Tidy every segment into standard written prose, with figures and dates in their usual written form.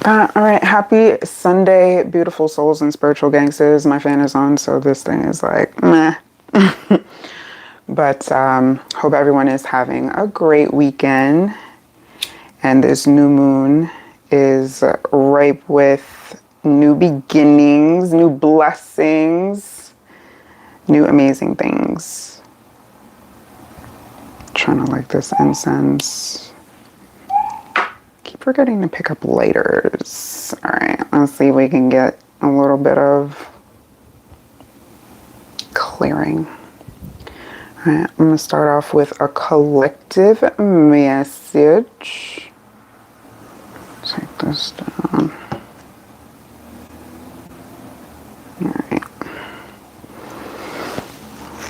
All right, happy Sunday, beautiful souls and spiritual gangsters. My fan is on, so this thing is like meh. But hope everyone is having a great weekend. And this new moon is ripe with new beginnings, new blessings, new amazing things. Trying to light this incense. Keep forgetting to pick up lighters. All right, let's see if we can get a little bit of clearing. All right, I'm going to start off with a collective message. Take this down. All right.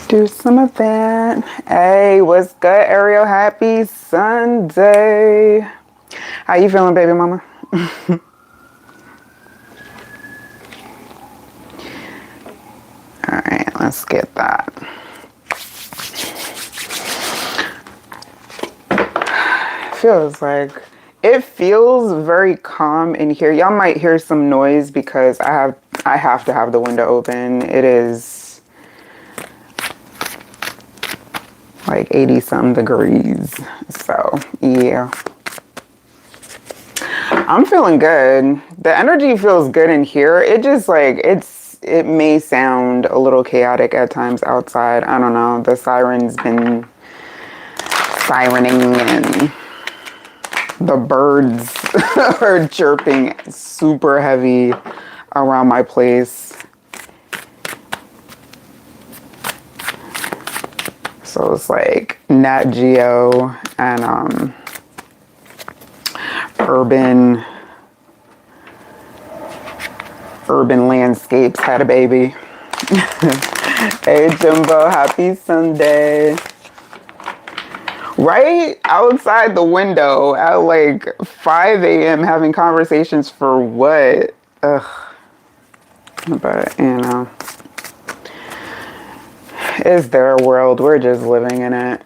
Do some of that. Hey, what's good, Ariel? Happy Sunday. How you feeling, baby mama? All right, let's get that. It feels very calm in here. Y'all might hear some noise because I have to have the window open. It is like 80 some degrees. So, yeah. I'm feeling good. The energy feels good in here. It just it may sound a little chaotic at times outside. I don't know. The siren's been sirening and the birds are chirping super heavy around my place. So it's like Nat Geo and urban landscapes had a baby. Hey Jumbo, happy Sunday. Right outside the window at like 5 a.m. having conversations for what? Ugh. But, it's their world. We're just living in it.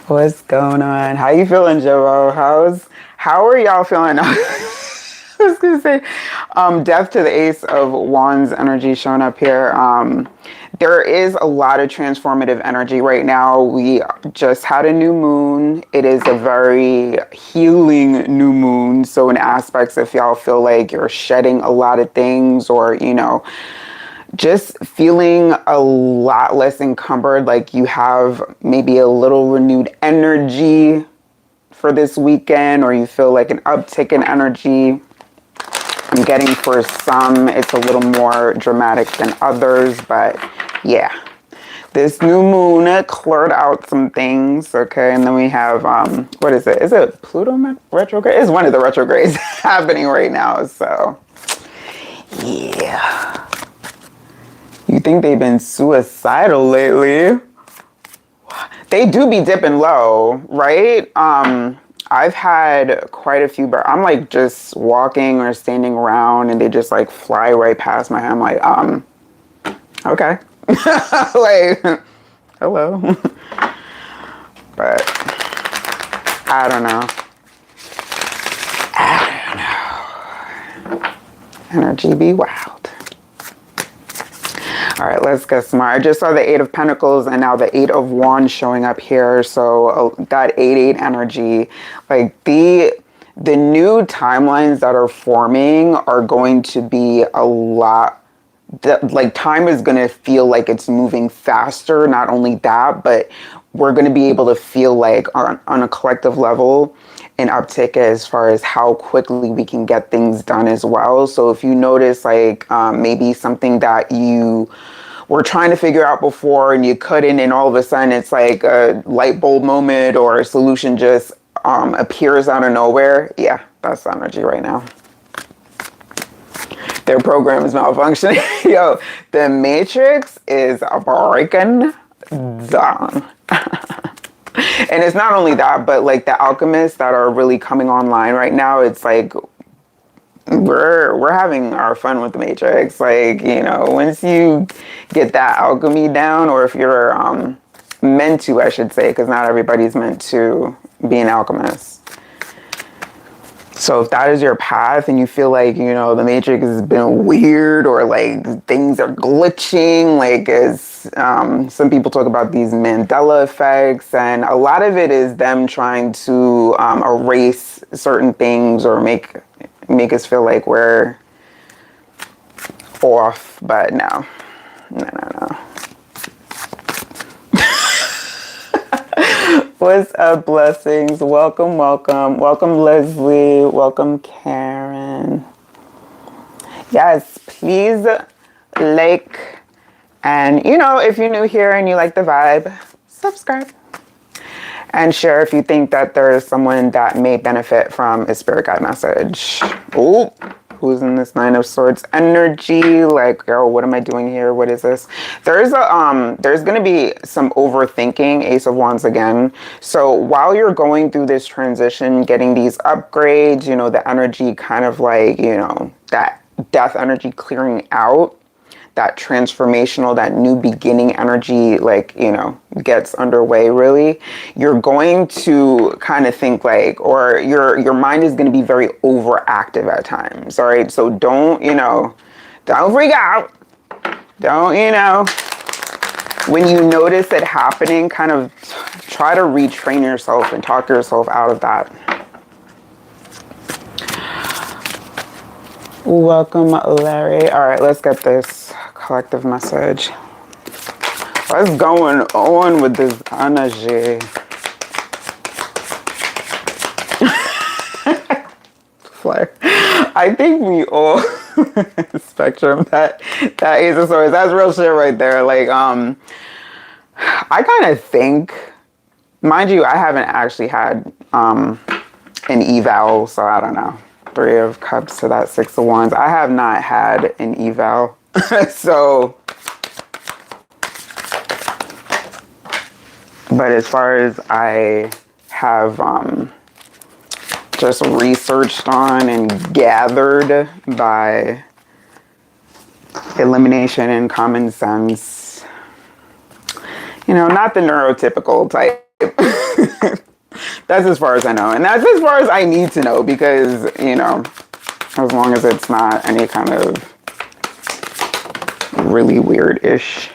What's going on? How you feeling, Joe? How are y'all feeling? I was gonna say, death to the Ace of Wands energy showing up here. There is a lot of transformative energy right now. We just had a new moon. It is a very healing new moon. So in aspects, if y'all feel like you're shedding a lot of things or, just feeling a lot less encumbered, like you have maybe a little renewed energy for this weekend, or you feel like an uptick in energy. I'm getting for some, it's a little more dramatic than others, but yeah. This new moon cleared out some things, okay? And then we have, what is it? Is it Pluto retrograde? It's one of the retrogrades happening right now, so yeah. You think they've been suicidal lately? They do be dipping low, right? I've had quite a few, but I'm like just walking or standing around and they just like fly right past my head. I'm like, okay. Like, hello. But I don't know. Energy be wild. All right, let's get smart. I just saw the Eight of Pentacles and now the Eight of Wands showing up here. So that 8-8 energy, like the new timelines that are forming are going to be a lot. Like time is going to feel like it's moving faster. Not only that, but we're going to be able to feel like on a collective level an uptick as far as how quickly we can get things done as well. So if you notice like maybe something that you were trying to figure out before and you couldn't, and all of a sudden it's like a light bulb moment or a solution just appears out of nowhere. Yeah, that's the energy right now. Their program is malfunctioning. Yo, the Matrix is breaking down. And it's not only that, but like the alchemists that are really coming online right now, it's like we're having our fun with the Matrix. Like, once you get that alchemy down, or if you're meant to, I should say, because not everybody's meant to be an alchemist. So if that is your path and you feel like, you know, the matrix has been weird or like things are glitching, like as some people talk about these Mandela effects, and a lot of it is them trying to erase certain things or make us feel like we're off, but no. What's up, blessings? Welcome, Leslie. Welcome, Karen. Yes, please like, and you know, if you're new here and you like the vibe, subscribe and share if you think that there is someone that may benefit from a spirit guide message. Oh, who's in this Nine of Swords energy? Like, yo, what am I doing here? What is this? There's gonna be some overthinking, Ace of Wands again. So while you're going through this transition, getting these upgrades, you know, the energy kind of like, you know, that death energy clearing out, that transformational, that new beginning energy, like, you know, gets underway really, you're going to kind of think like, or your mind is going to be very overactive at times. All right. So don't, you know, don't freak out. Don't, you know, when you notice it happening, kind of try to retrain yourself and talk yourself out of that. Welcome, Larry. All right, let's get this collective message. What's going on with this energy? Flare. I think we all spectrum that Ace of Swords. That's real shit right there. Like, I kind of think, mind you, I haven't actually had an eval, so I don't know. Three of Cups to that Six of Wands. I have not had an eval. So, but as far as I have just researched on and gathered by elimination and common sense, you know, not the neurotypical type. That's as far as I know. And that's as far as I need to know because, you know, as long as it's not any kind of really weird-ish.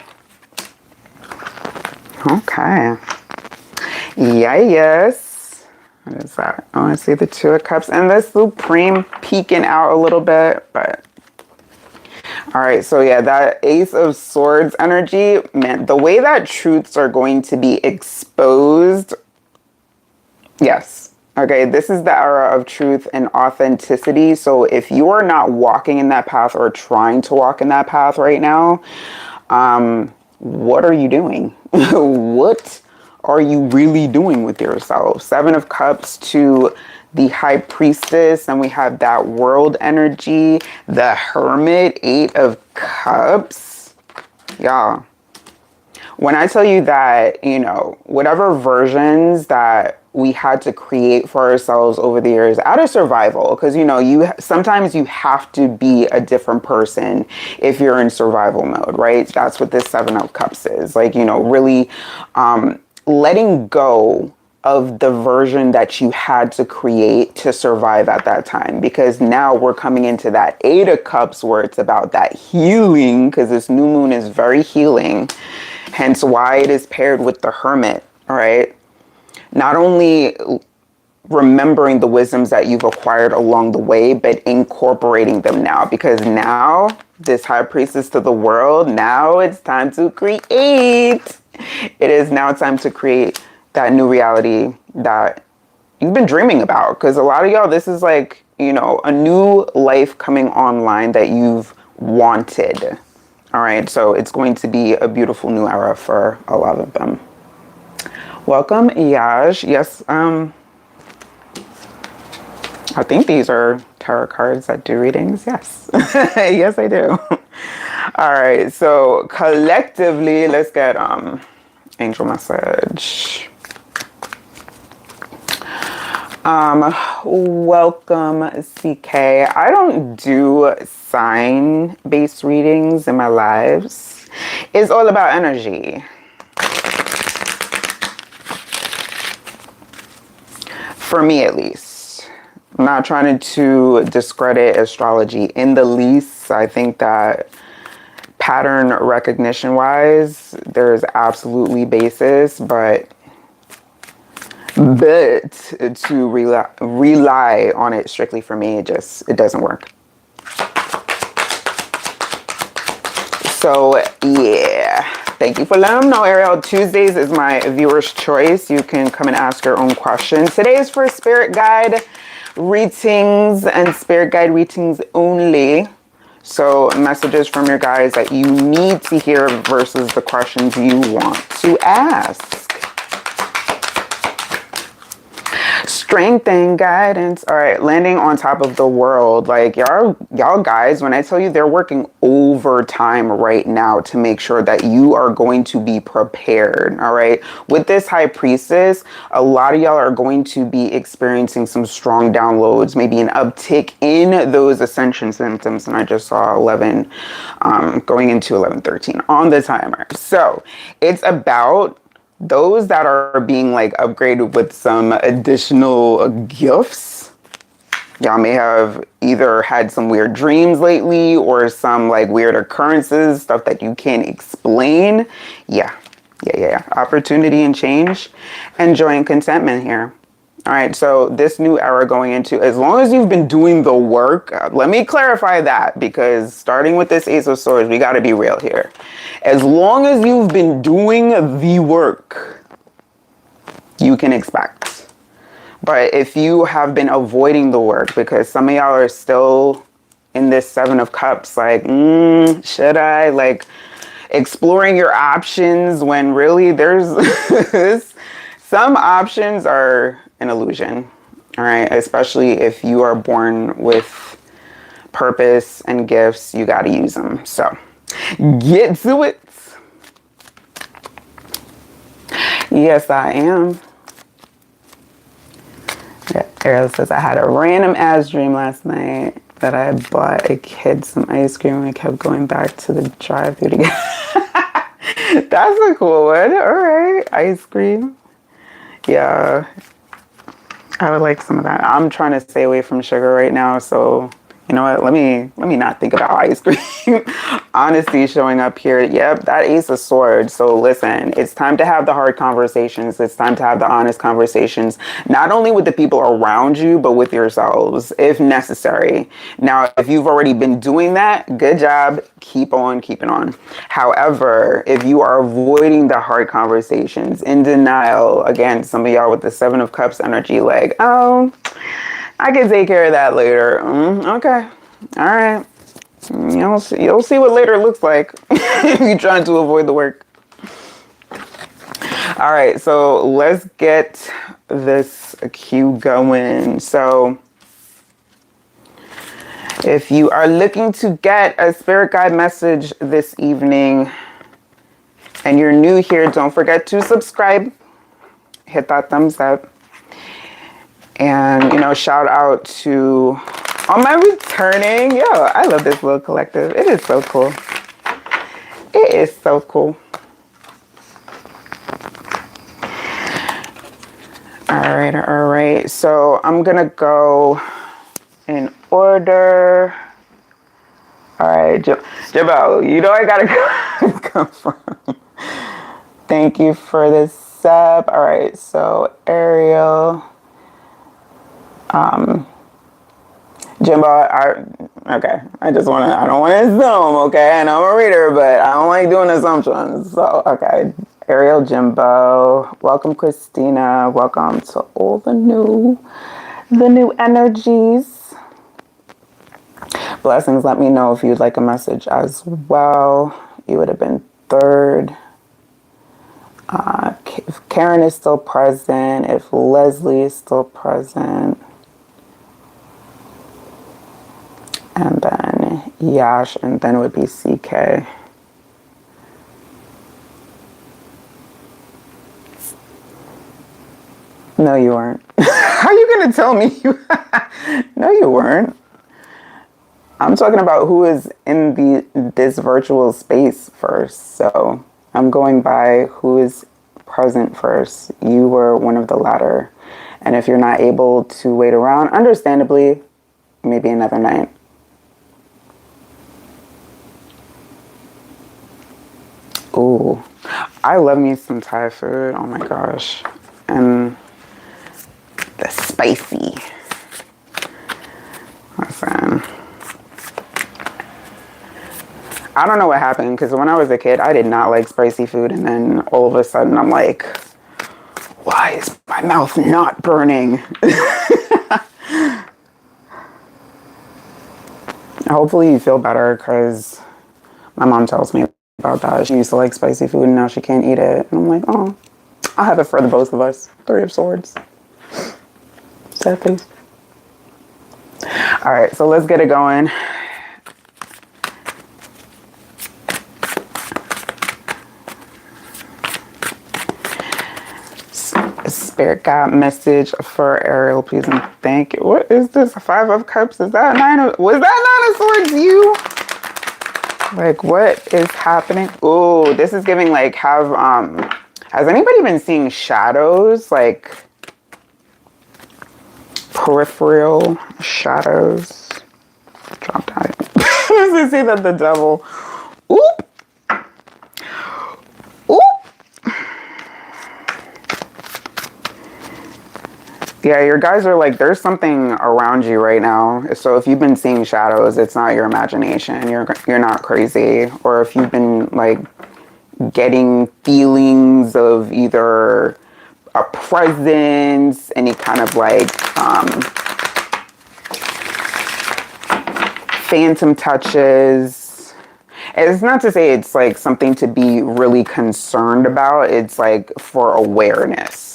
Okay. Yeah, yes. What is that? Oh, I see the Two of Cups and the Supreme peeking out a little bit, but all right, so yeah, that Ace of Swords energy, man, the way that truths are going to be exposed. Yes. Okay, this is the era of truth and authenticity. So if you are not walking in that path or trying to walk in that path right now, what are you doing? What are you really doing with yourself? Seven of Cups to the High Priestess, and we have that World energy, the Hermit, Eight of Cups. Yeah. When I tell you that, you know, whatever versions that we had to create for ourselves over the years out of survival, because, you know, sometimes you have to be a different person if you're in survival mode, right? That's what this Seven of Cups is. Like, you know, really letting go of the version that you had to create to survive at that time, because now we're coming into that Eight of Cups where it's about that healing, because this new moon is very healing, hence why it is paired with the Hermit. All right, not only remembering the wisdoms that you've acquired along the way, but incorporating them now, because now this High Priestess to the world, now it's time to create. It is now time to create that new reality that you've been dreaming about, because a lot of y'all, this is like, you know, a new life coming online that you've wanted. All right, so it's going to be a beautiful new era for a lot of them. Welcome, Yaj. Yes, I think these are tarot cards that do readings. Yes, yes, I do. All right, so collectively, let's get angel message. Welcome, CK. I don't do sign-based readings in my lives. It's all about energy. For me, at least. I'm not trying to discredit astrology in the least. I think that pattern recognition wise, there's absolutely basis, but to rely on it strictly for me, it doesn't work. So yeah, thank you for letting them know, Ariel. Tuesdays is my viewer's choice. You can come and ask your own questions. Today is for spirit guide readings and spirit guide readings only. So messages from your guides that you need to hear versus the questions you want to ask. Strength and guidance. All right, landing on top of the world. Like y'all guys, when I tell you they're working overtime right now to make sure that you are going to be prepared. All right, with this high priestess, a lot of y'all are going to be experiencing some strong downloads, maybe an uptick in those ascension symptoms. And I just saw 11 going into 11:13 on the timer. So it's about those that are being like upgraded with some additional gifts. Y'all may have either had some weird dreams lately or some like weird occurrences, stuff that you can't explain. Yeah. Opportunity and change and joy and contentment here. All right, so this new era going into, as long as you've been doing the work, let me clarify that, because starting with this Ace of Swords, we got to be real here. As long as you've been doing the work, you can expect. But if you have been avoiding the work, because some of y'all are still in this Seven of Cups, like, should I? Like, exploring your options when really there's some options are an illusion. All right, especially if you are born with purpose and gifts, you got to use them. So get to it. Yes, I am. Yeah, Ariel says, I had a random ass dream last night that I bought a kid some ice cream and I kept going back to the drive-thru to get. That's a cool one. All right, ice cream. Yeah, I would like some of that. I'm trying to stay away from sugar right now, so you know what? Let me not think about ice cream. Honesty showing up here. Yep, that Ace of Swords. So listen, it's time to have the hard conversations. It's time to have the honest conversations, not only with the people around you, but with yourselves, if necessary. Now, if you've already been doing that, good job. Keep on keeping on. However, if you are avoiding the hard conversations, in denial, again, some of y'all with the Seven of Cups energy, like, oh, I can take care of that later. Okay. All right. You'll see what later looks like if you're trying to avoid the work. All right. So let's get this cue going. So if you are looking to get a spirit guide message this evening and you're new here, don't forget to subscribe. Hit that thumbs up. And, you know, shout out to all my returning. Yo, I love this little collective. It is so cool. It is so cool. All right. So I'm going to go in order. All right, Jabal, you know I got to confirm. Thank you for this sub. All right, so Ariel. Jimbo, I don't want to assume, okay? And I'm a reader, but I don't like doing assumptions. So, okay. Ariel, Jimbo, welcome Christina, welcome to all the new energies. Blessings, let me know if you'd like a message as well. You would have been third. If Karen is still present, if Leslie is still present. And then Yash, and then it would be CK. No, you weren't. How are you going to tell me? No, you weren't. I'm talking about who is in this virtual space first. So I'm going by who is present first. You were one of the latter. And if you're not able to wait around, understandably, maybe another night. Ooh, I love me some Thai food. Oh my gosh. And the spicy. Listen. I don't know what happened, because when I was a kid, I did not like spicy food. And then all of a sudden, I'm like, why is my mouth not burning? Hopefully you feel better, because my mom tells me about that. She used to like spicy food and now she can't eat it. And I'm like, oh, I'll have it for the both of us. 3 of Swords. Sad face. All right, so let's get it going. Spirit guide message for Ariel, please and thank you. What is this? 5 of Cups? Is that 9 of... Was that 9 of Swords you? Like, what is happening? Ooh, this is giving like has anybody been seeing shadows? Like peripheral shadows? Drop that. To see that the devil. Oop. Oop. Yeah, your guys are like, there's something around you right now. So if you've been seeing shadows, it's not your imagination. You're not crazy. Or if you've been like getting feelings of either a presence, any kind of like phantom touches. It's not to say it's like something to be really concerned about. It's like for awareness.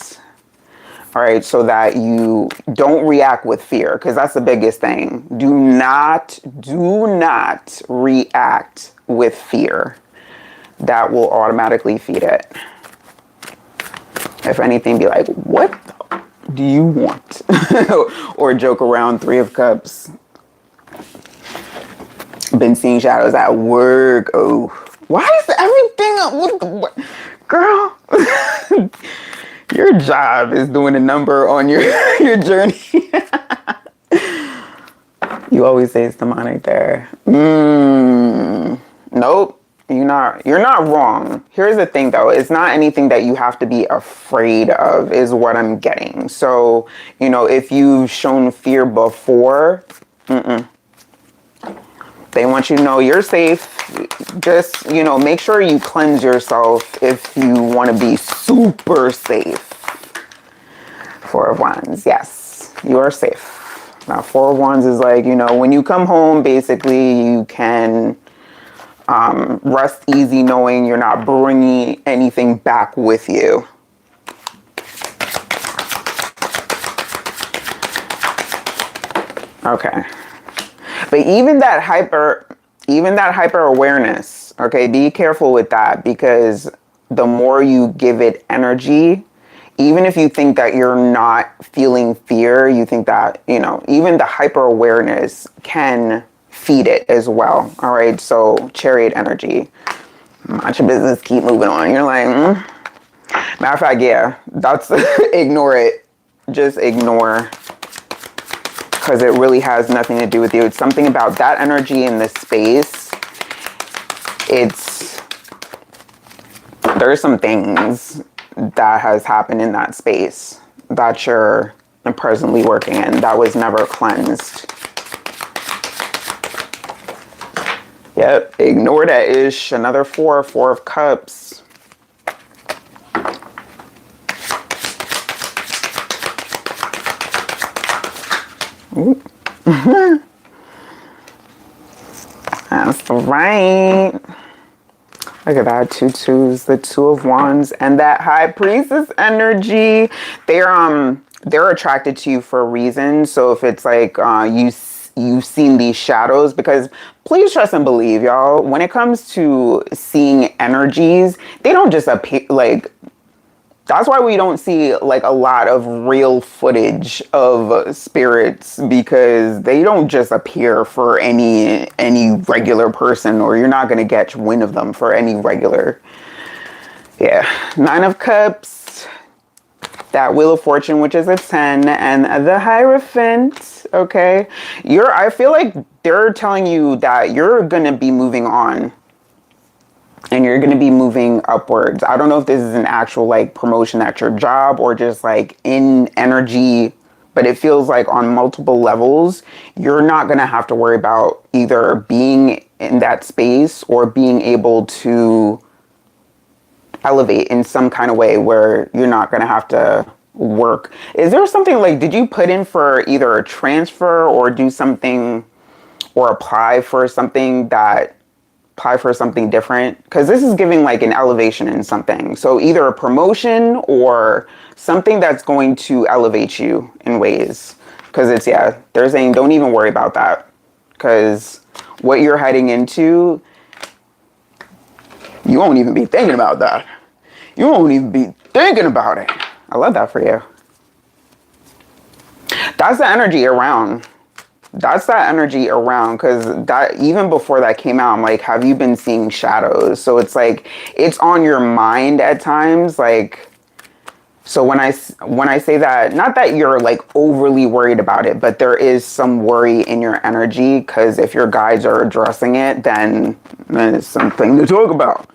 All right, so that you don't react with fear, because that's the biggest thing. Do not react with fear. That will automatically feed it. If anything, be like, what do you want? Or joke around. 3 of Cups. Been seeing shadows at work. Oh, why is everything what? Girl? Your job is doing a number on your journey. You always say it's demonic there. Nope. You're not wrong. Here's the thing though. It's not anything that you have to be afraid of, is what I'm getting. So, if you've shown fear before, they want you to know you're safe. Just, make sure you cleanse yourself if you want to be super safe. 4 of Wands. Yes, you are safe. Now, 4 of Wands is like, when you come home, basically you can rest easy knowing you're not bringing anything back with you. Okay. But even that hyper awareness, okay, be careful with that, because the more you give it energy, even if you think that you're not feeling fear, you think that, even the hyper awareness can feed it as well. All right. So Chariot energy, mind your business, keep moving on. You're like, Matter of fact, yeah, that's ignore it. Just ignore. Because it really has nothing to do with you. It's something about that energy in this space. There's some things that has happened in that space that you're presently working in that was never cleansed. Yep, ignore that ish. Another 4 of Cups. That's right. Look at that, 2 2s, the 2 of Wands, and that High Priestess energy. They're attracted to you for a reason. So if it's like you've seen these shadows, because please trust and believe, y'all. When it comes to seeing energies, they don't just appear like. That's why we don't see like a lot of real footage of spirits, because they don't just appear for any regular person, or you're not going to get wind of them for any regular. Yeah. 9 of Cups. that Wheel of Fortune, which is a 10, and the Hierophant, okay? I feel like they're telling you that you're going to be moving on and you're going to be moving upwards. I don't know if this is an actual like promotion at your job or just like in energy, but it feels like on multiple levels, you're not going to have to worry about either being in that space or being able to elevate in some kind of way where you're not going to have to work. Is there something like, did you put in for either a transfer or do something or apply for something different? Because this is giving like an elevation in something. So either a promotion or something that's going to elevate you in ways. Because it's, yeah, they're saying don't even worry about that. Because what you're heading into, you won't even be thinking about that. You won't even be thinking about it. I love that for you. That's the energy around. That's that energy around, because that even before that came out, I'm like, have you been seeing shadows? So it's like, it's on your mind at times. Like, so when I say that, not that you're like overly worried about it, but there is some worry in your energy, because if your guides are addressing it, then it's something to talk about.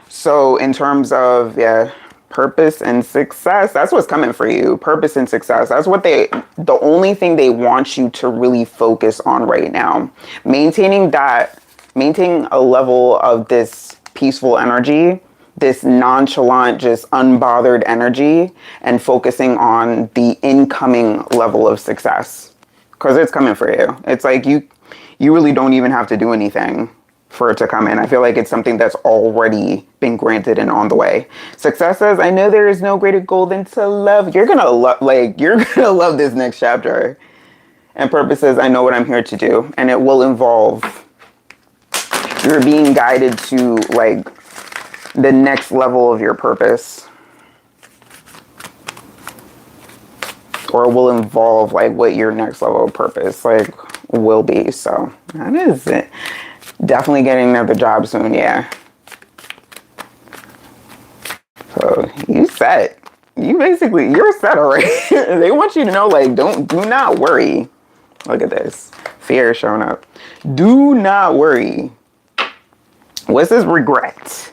So in terms of, yeah, purpose and success, that's what's coming for you. Purpose and success. That's what the only thing they want you to really focus on right now. Maintaining a level of this peaceful energy, this nonchalant, just unbothered energy, and focusing on the incoming level of success. Because it's coming for you. It's like you really don't even have to do anything for it to come in. I feel like it's something that's already been granted and on the way. Success says, I know there is no greater goal than to love. You're gonna love this next chapter. And purpose says, I know what I'm here to do, and it will involve you're being guided to like the next level of your purpose, or will involve like what your next level of purpose like will be. So that is it. Definitely getting another job soon, yeah. So you're set already. They want you to know, like, do not worry. Look at this. Fear showing up. Do not worry. What's this regret?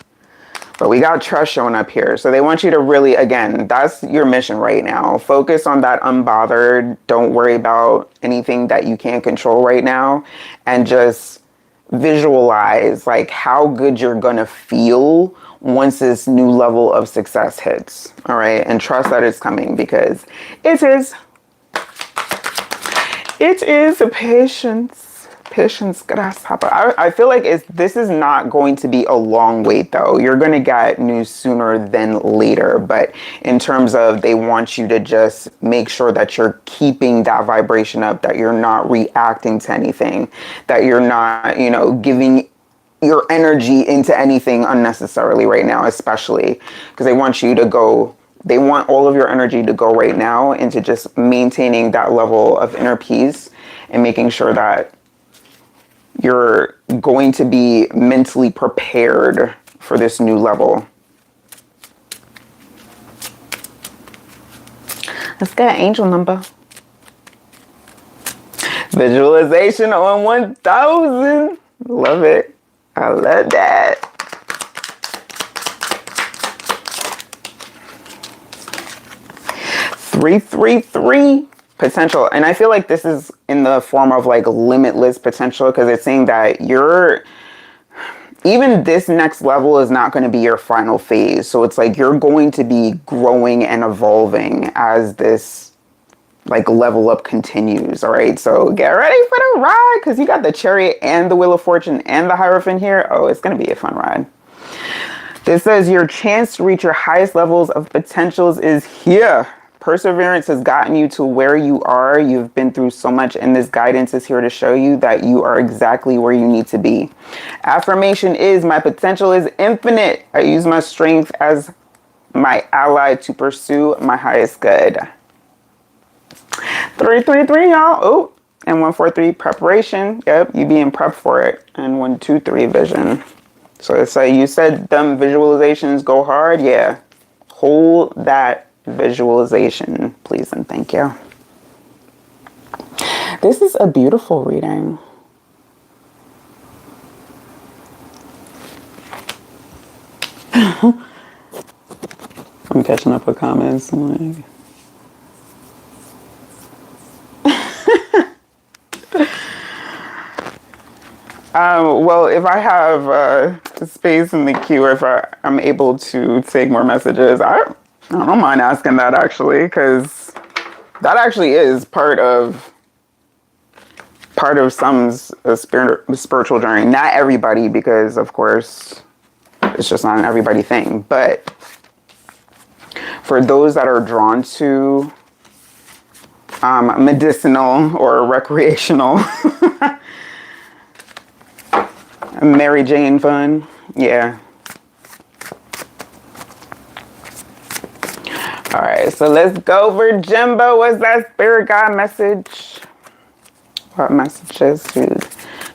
But we got trust showing up here. So they want you to really, again, that's your mission right now. Focus on that unbothered. Don't worry about anything that you can't control right now. And just visualize like how good you're gonna feel once this new level of success hits. All right, and trust that it's coming, because it is a patience grasshopper. I feel like this is not going to be a long wait though. You're gonna get news sooner than later, but in terms of, they want you to just make sure that you're keeping that vibration up, that you're not reacting to anything, that you're not, giving your energy into anything unnecessarily right now, especially because they want all of your energy to go right now into just maintaining that level of inner peace and making sure that you're going to be mentally prepared for this new level. Let's get angel number. Visualization on 1000. Love it. I love that. Three, 3. Potential. And I feel like this is in the form of like limitless potential, because it's saying that even this next level is not going to be your final phase. So it's like you're going to be growing and evolving as this like level up continues. All right, so get ready for the ride, because you got the Chariot and the Wheel of Fortune and the Hierophant here. Oh, it's going to be a fun ride. This says your chance to reach your highest levels of potentials is here. Perseverance has gotten you to where you are. You've been through so much, and this guidance is here to show you that you are exactly where you need to be. Affirmation is, my potential is infinite. I use my strength as my ally to pursue my highest good. 333, y'all. Oh, and 143, preparation. Yep, you being prepped for it. And 123, vision. So it's like you said, them visualizations go hard. Yeah, hold that visualization, please and thank you. This is a beautiful reading. I'm catching up with comments. I'm like, well, if I have space in the queue, or if I'm able to take more messages, I don't mind asking that actually, because that actually is part of some's spiritual journey. Not everybody, because of course it's just not an everybody thing, but for those that are drawn to medicinal or recreational Mary Jane fun, yeah. All right, so let's go for Jimbo. What's that spirit guide message? What messages do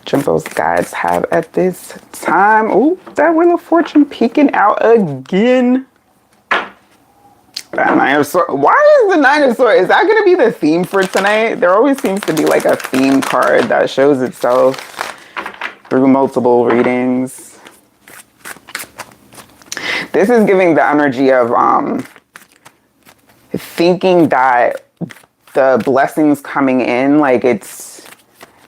Jimbo's guides have at this time? Ooh, that Wheel of Fortune peeking out again. That Nine of Swords. Why is the Nine of Swords? Is that going to be the theme for tonight? There always seems to be like a theme card that shows itself through multiple readings. This is giving the energy of thinking that the blessings coming in, like it's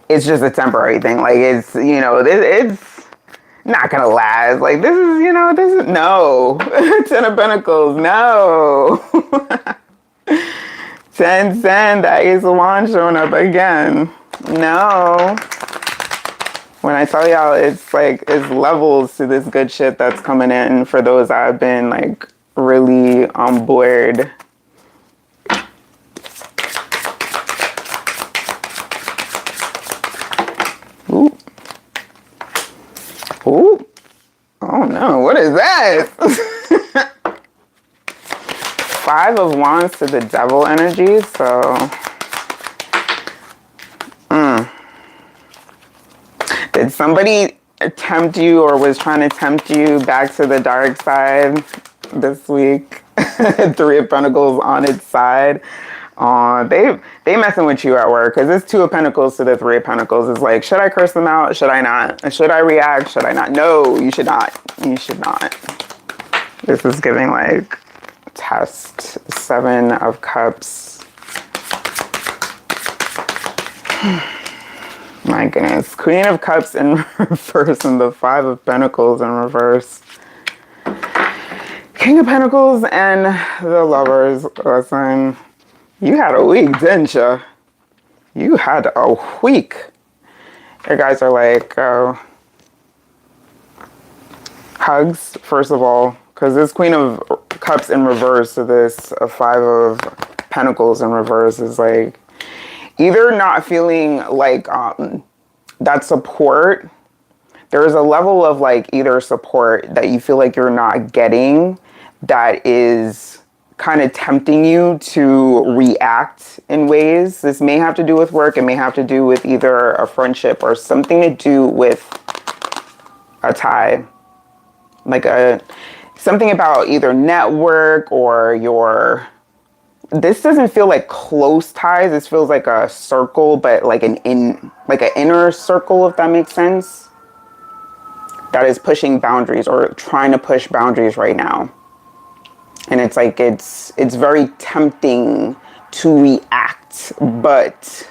just a temporary thing. Like it's, you know, it's not gonna last. Like this is, you know, this is no. 10 of Pentacles, no. 10, that Ace of Wands showing up again. No. When I tell y'all, it's like, it's levels to this good shit that's coming in for those that have been like really on board. Ooh. Ooh. Oh no, what is that? 5 of Wands to the Devil energy, so. Did somebody tempt you or was trying to tempt you back to the dark side this week? 3 of Pentacles on its side. They messing with you at work, because it's 2 of Pentacles to the 3 of Pentacles. It's like, should I curse them out? Should I not? Should I react? Should I not? No, you should not. You should not. This is giving like test. 7 of Cups. My goodness. Queen of Cups in reverse and the 5 of Pentacles in reverse. King of Pentacles and the Lovers. Listen, you had a week, didn't you? You had a week. Your guys are like, hugs, first of all, because this Queen of Cups in reverse to this 5 of Pentacles in reverse is like, either not feeling like that support. There's a level of like either support that you feel like you're not getting that is kind of tempting you to react in ways. This may have to do with work. It may have to do with either a friendship or something to do with a tie. Like something about either network or your... This doesn't feel like close ties. This feels like a circle, but like an inner circle, if that makes sense. That is pushing boundaries or trying to push boundaries right now. And it's like it's very tempting to react, but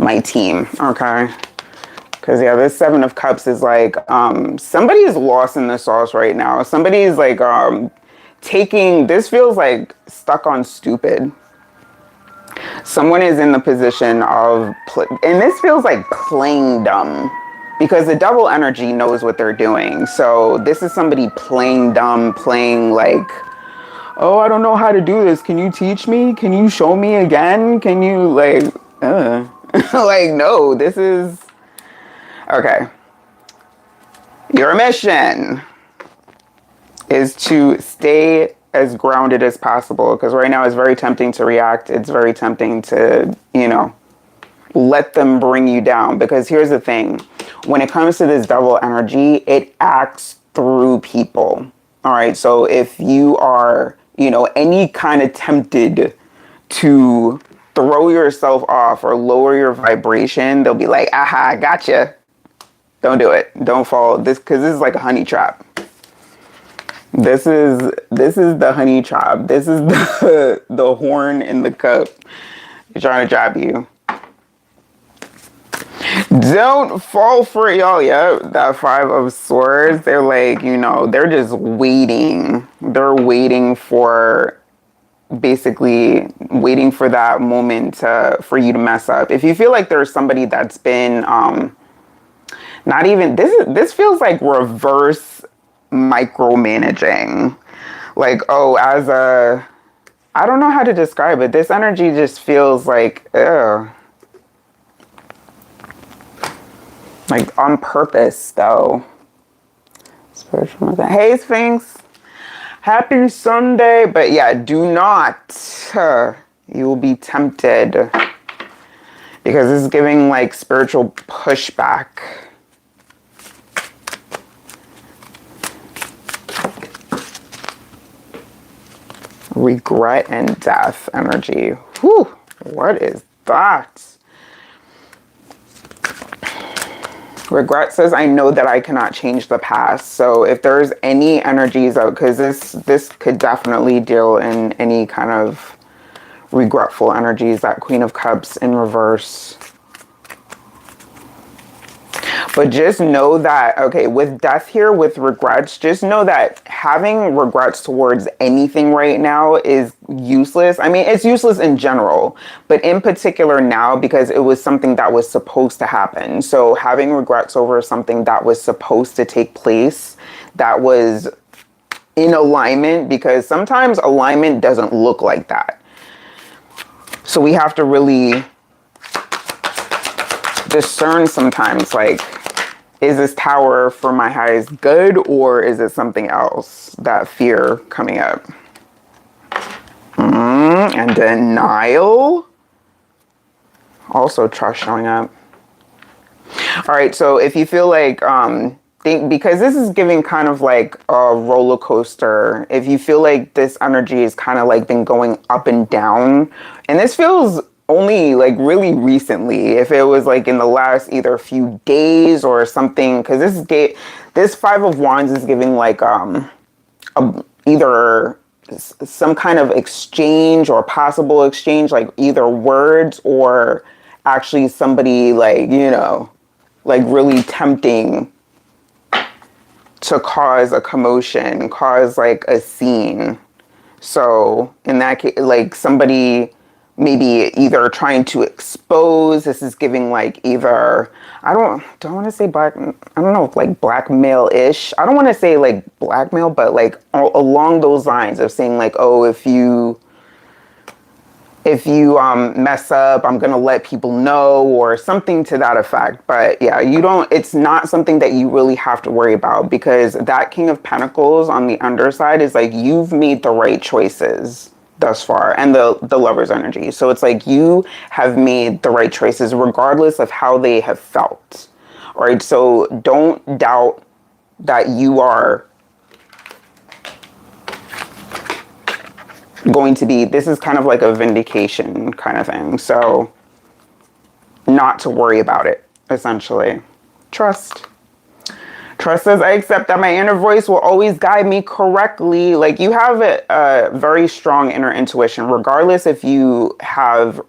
my team, okay? Because yeah, this 7 of Cups is like somebody is lost in the sauce right now. Somebody is like this feels like stuck on stupid. Someone is in the position of, and this feels like playing dumb, because the Devil energy knows what they're doing. So this is somebody playing dumb, playing like, oh, I don't know how to do this. Can you teach me? Can you show me again? Can you like, like, no, this is, okay. Your mission is to stay as grounded as possible, because right now it's very tempting to react. It's very tempting to, you know, let them bring you down. Because here's the thing. When it comes to this Devil energy, it acts through people. All right. So if you are you know, any kind of tempted to throw yourself off or lower your vibration, they'll be like, aha, gotcha. Don't do it. Don't fall. Because this is like a honey trap. This is the honey trap. This is the horn in the cup. They're trying to trap you. Don't fall for it, y'all. Yeah, that 5 of Swords. They're like, you know, they're just waiting. They're waiting for, basically waiting for that moment for you to mess up. If you feel like there's somebody that's been not even, this feels like reverse micromanaging. Like, oh, I don't know how to describe it. This energy just feels like, ugh. Like on purpose, though. Spiritual. Hey, Sphinx. Happy Sunday. But yeah, do not. You will be tempted. Because this is giving like spiritual pushback. Regret and death energy. Whew. What is that? Regret says, I know that I cannot change the past. So if there's any energies out, because this could definitely deal in any kind of regretful energies, that Queen of Cups in reverse. But just know that, okay, with death here, with regrets, just know that having regrets towards anything right now is useless. I mean, it's useless in general, but in particular now, because it was something that was supposed to happen. So having regrets over something that was supposed to take place, that was in alignment, because sometimes alignment doesn't look like that. So we have to really discern sometimes, like, is this tower for my highest good, or is it something else? That fear coming up. And denial. Also trust showing up. All right, so if you feel like, because this is giving kind of like a roller coaster. If you feel like this energy is kind of like been going up and down, and this feels only like really recently, if it was like in the last either few days or something, because this 5 of Wands is giving like either some kind of exchange or possible exchange, like either words or actually somebody like, you know, like really tempting to cause a commotion, cause like a scene. So in that case, like somebody maybe either trying to expose, this is giving like either, I don't want to say black, I don't know, like blackmail-ish. I don't want to say like blackmail, but like along those lines of saying like, oh, if you mess up, I'm going to let people know, or something to that effect. But yeah, it's not something that you really have to worry about, because that King of Pentacles on the underside is like, you've made the right choices thus far, and the Lover's energy. So it's like you have made the right choices regardless of how they have felt. All right. So don't doubt that you are going to be, this is kind of like a vindication kind of thing. So not to worry about it, essentially. Trust. Trust says, I accept that my inner voice will always guide me correctly. Like, you have a very strong inner intuition, regardless if you have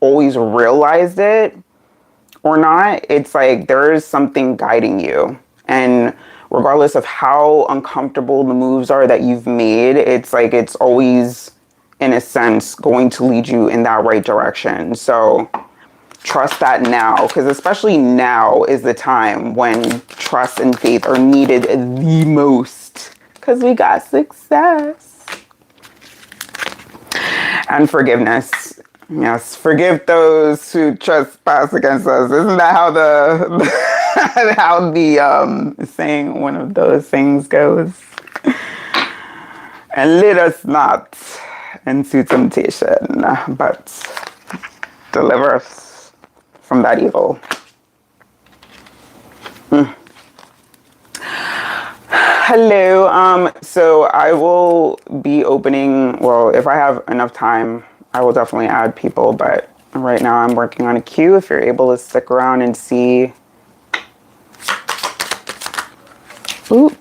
always realized it or not. It's like there is something guiding you. And regardless of how uncomfortable the moves are that you've made, it's like it's always, in a sense, going to lead you in that right direction. So trust that now, because especially now is the time when trust and faith are needed the most, because we got success. And forgiveness. Yes, forgive those who trespass against us. Isn't that how how the saying, one of those things goes? And lead us not into temptation, but deliver us from that evil. Hello. So I will be opening, well, if I have enough time, I will definitely add people, but right now I'm working on a queue. If you're able to stick around and see. Ooh.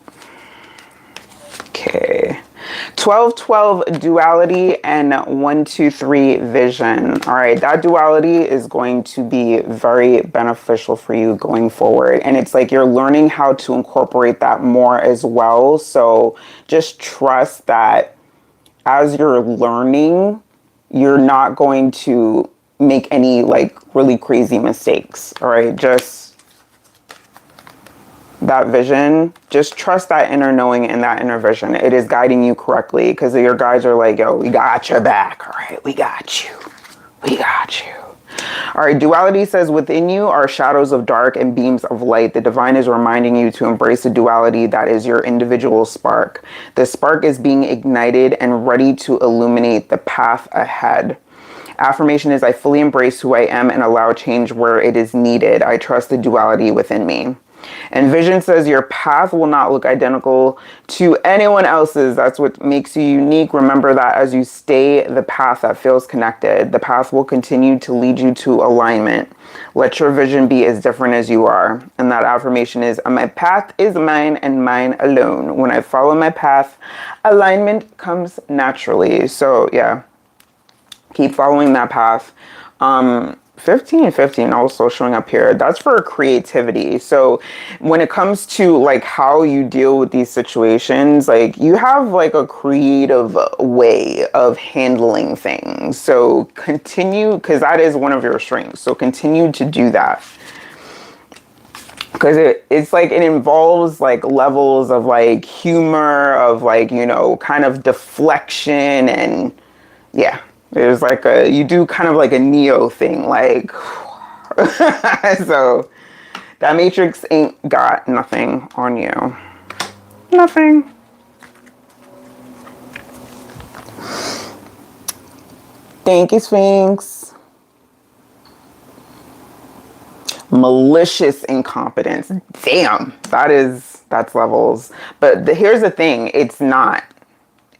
Okay. 1212 duality and 123 vision. All right, that duality is going to be very beneficial for you going forward. And it's like you're learning how to incorporate that more as well. So just trust that as you're learning, you're not going to make any like really crazy mistakes. All right, just that vision, just trust that inner knowing and that inner vision. It is guiding you correctly because your guides are like, yo, we got your back. All right, we got you. We got you. All right, duality says within you are shadows of dark and beams of light. The divine is reminding you to embrace the duality that is your individual spark. The spark is being ignited and ready to illuminate the path ahead. Affirmation is I fully embrace who I am and allow change where it is needed. I trust the duality within me. And vision says your path will not look identical to anyone else's. That's what makes you unique. Remember that as you stay the path that feels connected, the path will continue to lead you to alignment. Let your vision be as different as you are. And that affirmation is my path is mine and mine alone. When I follow my path, alignment comes naturally. So yeah, keep following that path. 1515 also showing up here, that's for creativity. So when it comes to like how you deal with these situations, like you have like a creative way of handling things. So continue, because that is one of your strengths. So continue to do that. Because it's like it involves like levels of like humor, of like, you know, kind of deflection, and yeah. There's like you do kind of like a Neo thing, like, so that matrix ain't got nothing on you. Nothing. Thank you, Sphinx. Malicious incompetence. Damn, that's levels. But here's the thing, it's not.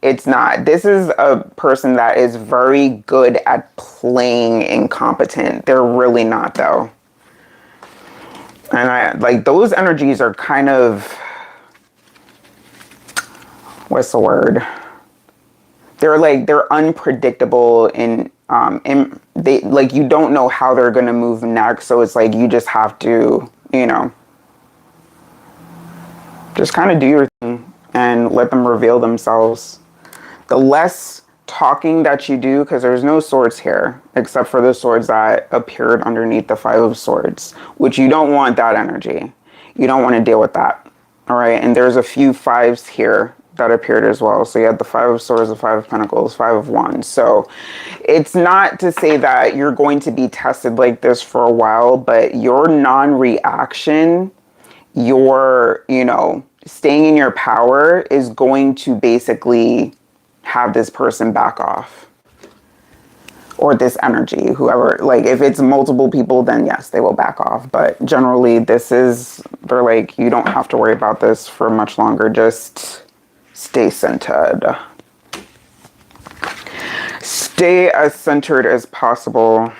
It's not. This is a person that is very good at playing incompetent. They're really not, though. And I like those energies are kind of, what's the word? They're unpredictable and they like you don't know how they're gonna move next. So it's like you just have to, you know, just kind of do your thing and let them reveal themselves. The less talking that you do, because there's no swords here, except for the swords that appeared underneath the Five of Swords, which you don't want that energy. You don't want to deal with that. All right. And there's a few fives here that appeared as well. So you had the Five of Swords, the Five of Pentacles, Five of Wands. So it's not to say that you're going to be tested like this for a while, but your non-reaction, your, you know, staying in your power is going to basically have this person back off, or this energy, whoever. Like if it's multiple people, then yes, they will back off. But generally they're like, you don't have to worry about this for much longer. Just stay centered. Stay as centered as possible.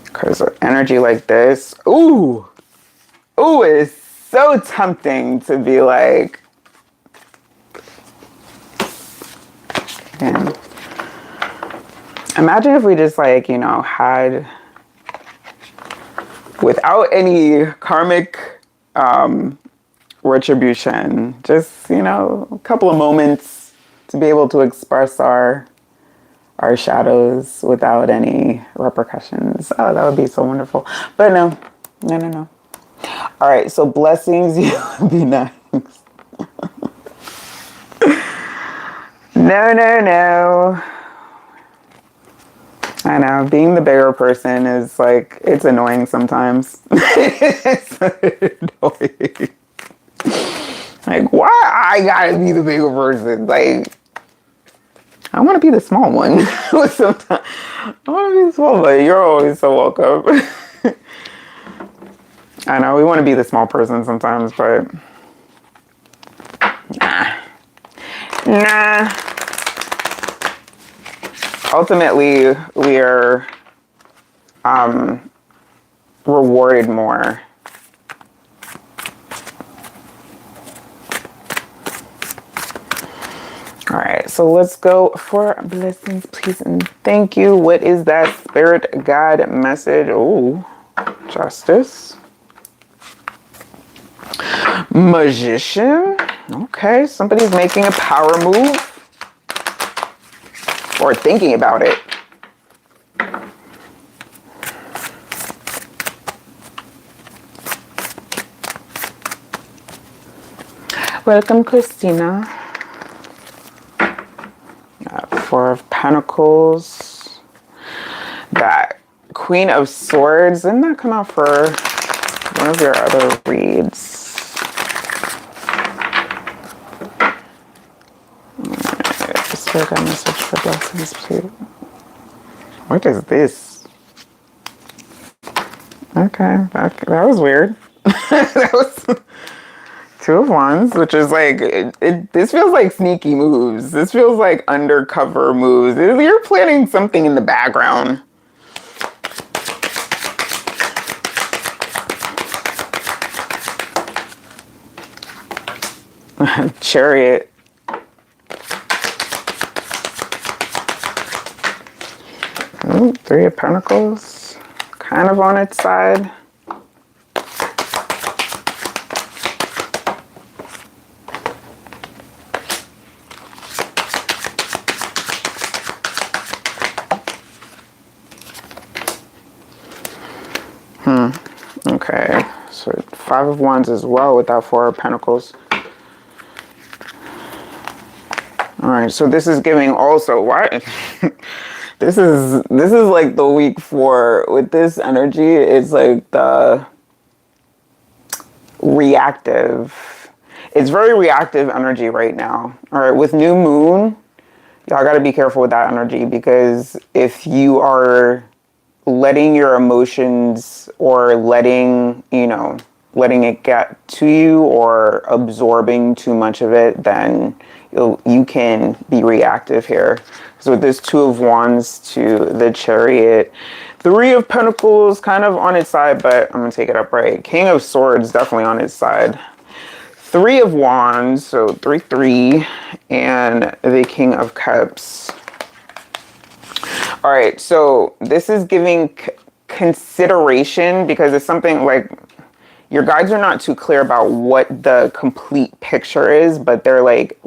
Because energy like this, ooh, it is so tempting to be like, yeah. Imagine if we just like, you know, had, without any karmic retribution, just, you know, a couple of moments to be able to express our shadows without any repercussions. Oh, that would be so wonderful. But no. All right, so blessings, you be nice. No. I know, being the bigger person is like, it's annoying sometimes. It's annoying. Like, why I gotta be the bigger person? Like, I want to be the small one. Sometimes I want to be the small, but you're always so welcome. I know, we want to be the small person sometimes, but Nah. Ultimately, we are rewarded more. All right, so let's go for blessings, please, and thank you. What is that spirit guide message? Oh, justice. Magician. Okay, somebody's making a power move or thinking about it. Welcome, Christina. Four of Pentacles. That Queen of Swords. Didn't that come out for one of your other reads? Spirit guide message for blessings, please. What is this? Okay, that was weird. That was Two of Wands, which is like, this feels like sneaky moves. This feels like undercover moves. You're planning something in the background. Chariot. Ooh, Three of Pentacles. Kind of on its side. Okay, so Five of Wands as well with that Four of Pentacles. All right, so this is giving also what? This is like the week 4 with this energy. It's like the reactive. It's very reactive energy right now. All right, with new moon, y'all got to be careful with that energy, because if you are letting your emotions or letting it get to you or absorbing too much of it, then you can be reactive here. So with this Two of Wands to the Chariot, Three of Pentacles kind of on its side, but I'm gonna take it upright. King of Swords definitely on its side. Three of Wands, so 3-3, and the King of Cups. All right, so this is giving consideration, because it's something like your guides are not too clear about what the complete picture is, but they're like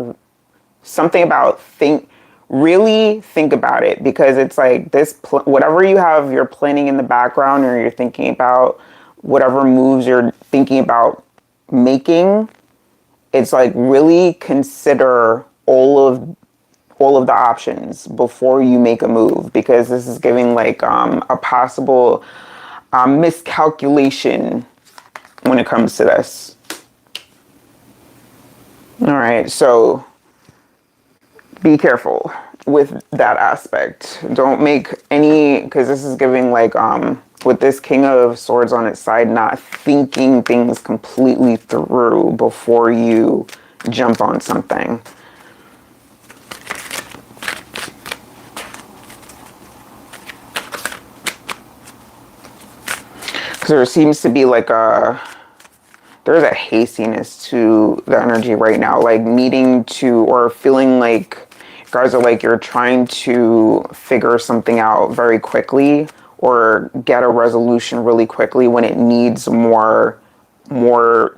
something about really think about it, because it's like this, whatever you have, you're planning in the background, or you're thinking about whatever moves you're thinking about making. It's like really consider all of the options before you make a move, because this is giving like a possible miscalculation when it comes to this. All right, so be careful with that aspect. Don't make any, because this is giving like with this King of Swords on its side, not thinking things completely through before you jump on something. There seems to be like there's a hastiness to the energy right now, like needing to, or feeling like you guys are like you're trying to figure something out very quickly or get a resolution really quickly when it needs more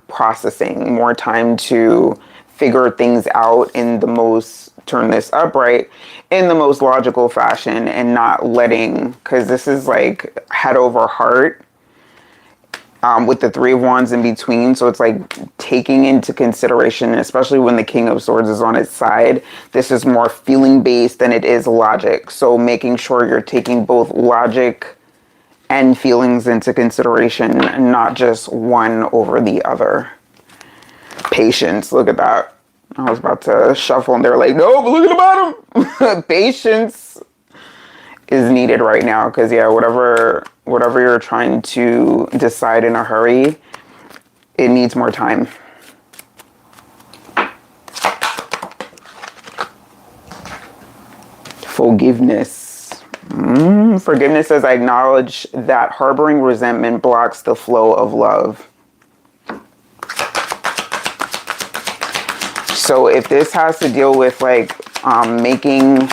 processing, more time to figure things out in the most, turn this upright, in the most logical fashion, and not letting, because this is like head over heart. With the Three of Wands in between. So it's like taking into consideration, especially when the King of Swords is on its side, this is more feeling based than it is logic. So making sure you're taking both logic and feelings into consideration, and not just one over the other. Patience, look at that. I was about to shuffle and they're like, no, but look at the bottom. Patience is needed right now, because yeah, whatever you're trying to decide in a hurry, it needs more time. Forgiveness. Forgiveness says, I acknowledge that harboring resentment blocks the flow of love. So if this has to deal with like making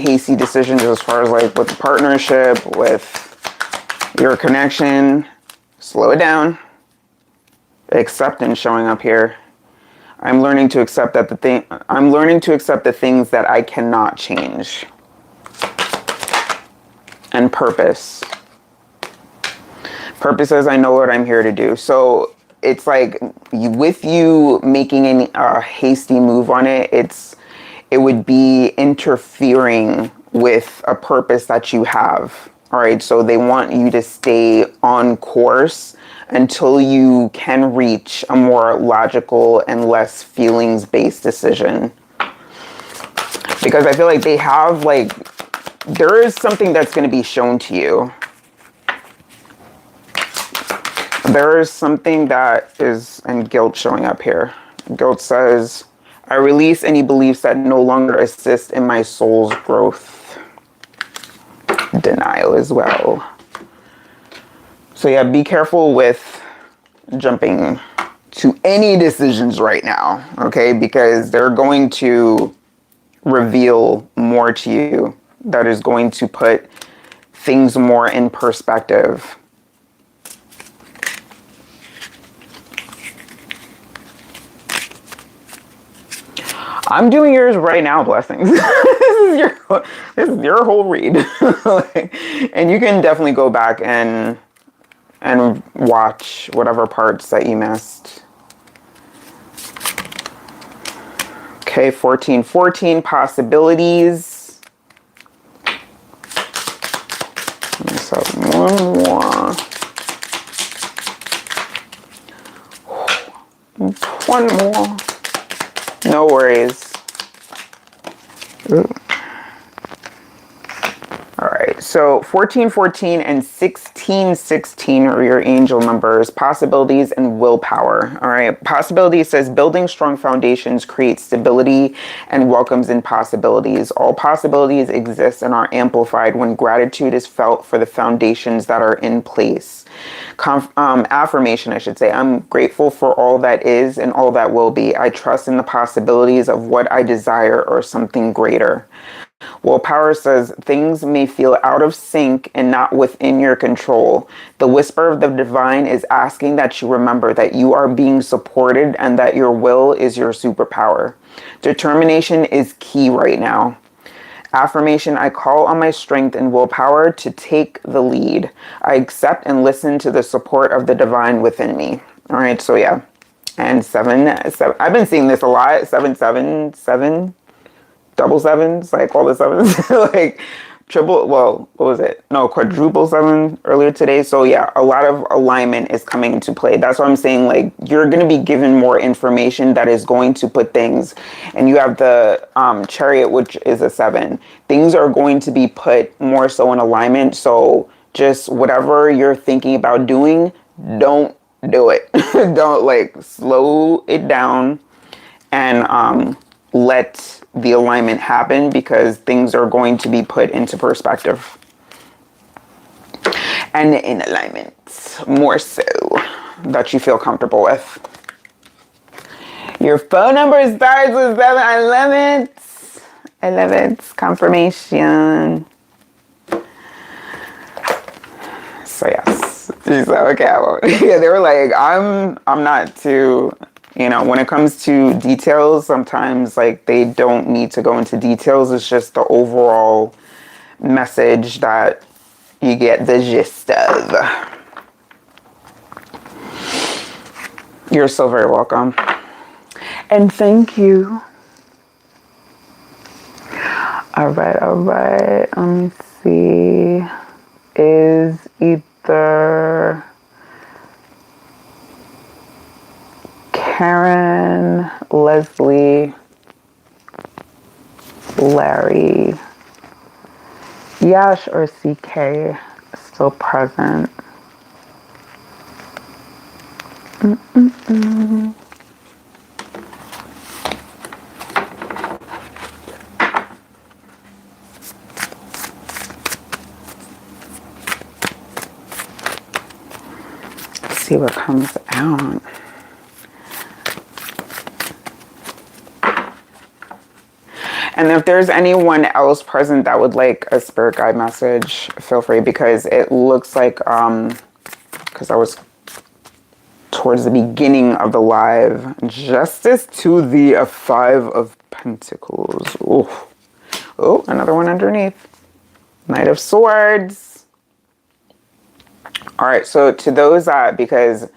hasty decisions as far as like with the partnership, with your connection, slow it down. Acceptance showing up here. I'm learning to accept that I'm learning to accept the things that I cannot change. And purpose. Purpose says, I know what I'm here to do. So it's like with you making a hasty move on it, it would be interfering with a purpose that you have. All right. So they want you to stay on course until you can reach a more logical and less feelings-based decision. Because I feel like they have like, there is something that's going to be shown to you. There is something that is, and guilt showing up here. Guilt says, I release any beliefs that no longer assist in my soul's growth. Denial as well. So yeah, be careful with jumping to any decisions right now, okay? Because they're going to reveal more to you that is going to put things more in perspective. I'm doing yours right now, blessings. this is your whole read. And you can definitely go back and watch whatever parts that you missed. Okay, 1414 possibilities. Let's have one more. One more. No worries. Ooh. All right, so 1414 and 1616 are your angel numbers, possibilities and willpower. All right, possibility says building strong foundations creates stability and welcomes in possibilities. All possibilities exist and are amplified when gratitude is felt for the foundations that are in place. Affirmation, I should say. I'm grateful for all that is and all that will be. I trust in the possibilities of what I desire or something greater. Willpower says things may feel out of sync and not within your control. The whisper of the divine is asking that you remember that you are being supported and that your will is your superpower. Determination is key right now. Affirmation, I call on my strength and willpower to take the lead. I accept and listen to the support of the divine within me. All right, so yeah. And 7, I've been seeing this a lot. 777, double sevens, like all the sevens, like triple, well, what was it? No, quadruple 7 earlier today. So yeah, a lot of alignment is coming into play. That's what I'm saying. Like you're going to be given more information that is going to put things, and you have the chariot, which is a 7. Things are going to be put more so in alignment. So just whatever you're thinking about doing, don't do it. Don't, like, slow it down and let the alignment happen, because things are going to be put into perspective and in alignment more so that you feel comfortable with. Your phone number starts with 7. I love it. I love it. Confirmation. So yes, she's like, okay, I won't. Yeah, they were like, I'm not too, you know, when it comes to details, sometimes like they don't need to go into details. It's just the overall message that you get the gist of. You're so very welcome. And thank you. All right. Let me see. Is either Karen, Leslie, Larry, Yash, or CK still present? see what comes out. And if there's anyone else present that would like a spirit guide message, feel free, because it looks like, because I was towards the beginning of the live, justice to the Five of Pentacles. Oh, oh, another one underneath. Knight of Swords. All right, so to those that, because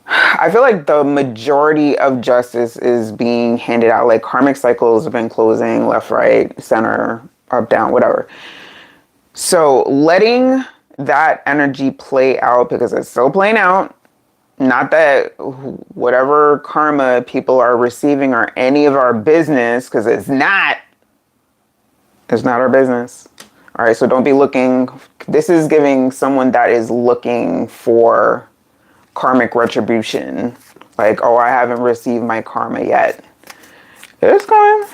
I feel like the majority of justice is being handed out, like karmic cycles have been closing left, right, center, up, down, whatever. So letting that energy play out, because it's still playing out. Not that whatever karma people are receiving are any of our business, because it's not our business. All right, so don't be looking. This is giving someone that is looking for karmic retribution. Like, oh, I haven't received my karma yet. It's coming.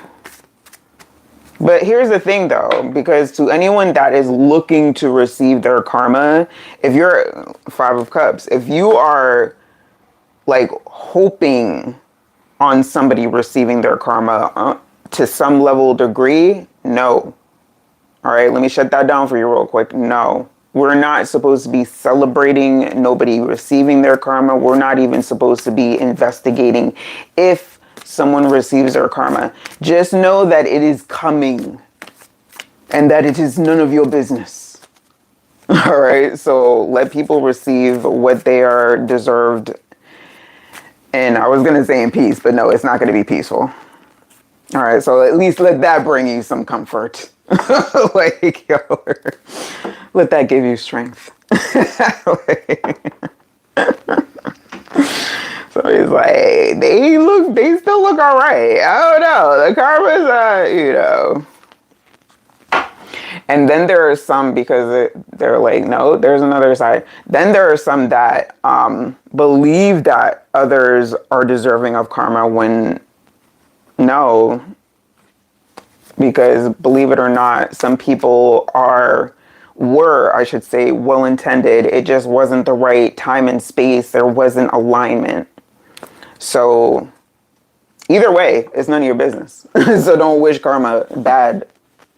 But here's the thing though, because to anyone that is looking to receive their karma, if you're Five of Cups, if you are like hoping on somebody receiving their karma to some level degree, no. All right, let me shut that down for you real quick. No. We're not supposed to be celebrating nobody receiving their karma. We're not even supposed to be investigating if someone receives their karma. Just know that it is coming and that it is none of your business. All right, so let people receive what they are deserved. And I was going to say in peace, but no, it's not going to be peaceful. All right, so at least let that bring you some comfort. Like, yo, let that give you strength. So he's like, they still look all right. I don't know. The karma's, you know. And then there are some, because they're like, no, there's another side. Then there are some that believe that others are deserving of karma when no. Because believe it or not, some people were, I should say, well-intended. It just wasn't the right time and space. There wasn't alignment. So either way, it's none of your business. So don't wish karma bad,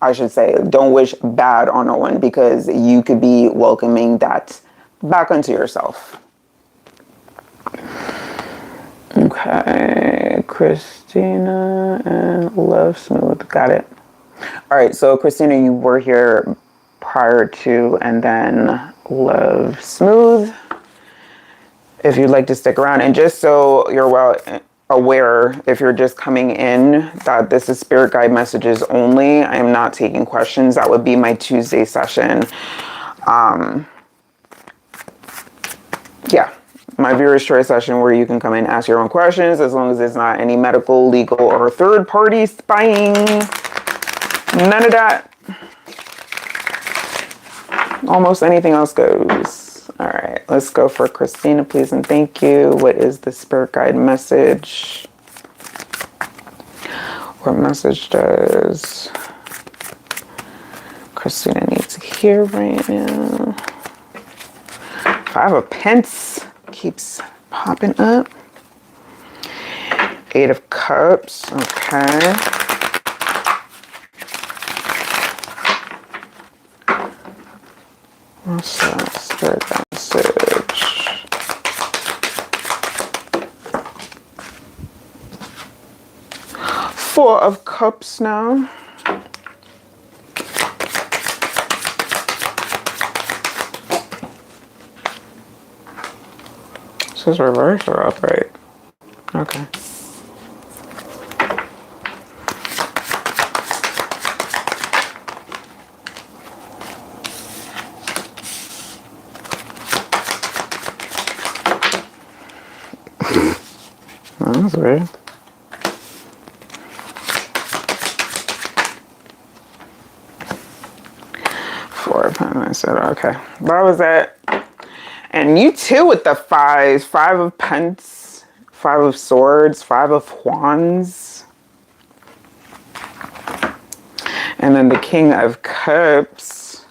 I should say. Don't wish bad on no one, because you could be welcoming that back onto yourself. Okay, Christina and Love Smooth. Got it. All right, so Christina, you were here prior to, and then Love Smooth. If you'd like to stick around, and just so you're well aware, if you're just coming in, that this is spirit guide messages only. I am not taking questions. That would be my Tuesday session. Yeah. My viewer's choice session where you can come in and ask your own questions, as long as it's not any medical, legal, or third party spying. None of that. Almost anything else goes. All right, let's go for Christina, please and thank you. What is the spirit guide message? What message does Christina need to hear right now? Five of Pence keeps popping up. Eight of Cups. Okay. What's that spirit message? Four of Cups now. This is reverse or upright? Okay. That's weird. Four of Pentacles. I said, okay. That was it. And you too with the fives. Five of Pence, Five of Swords, Five of Wands. And then the King of Cups.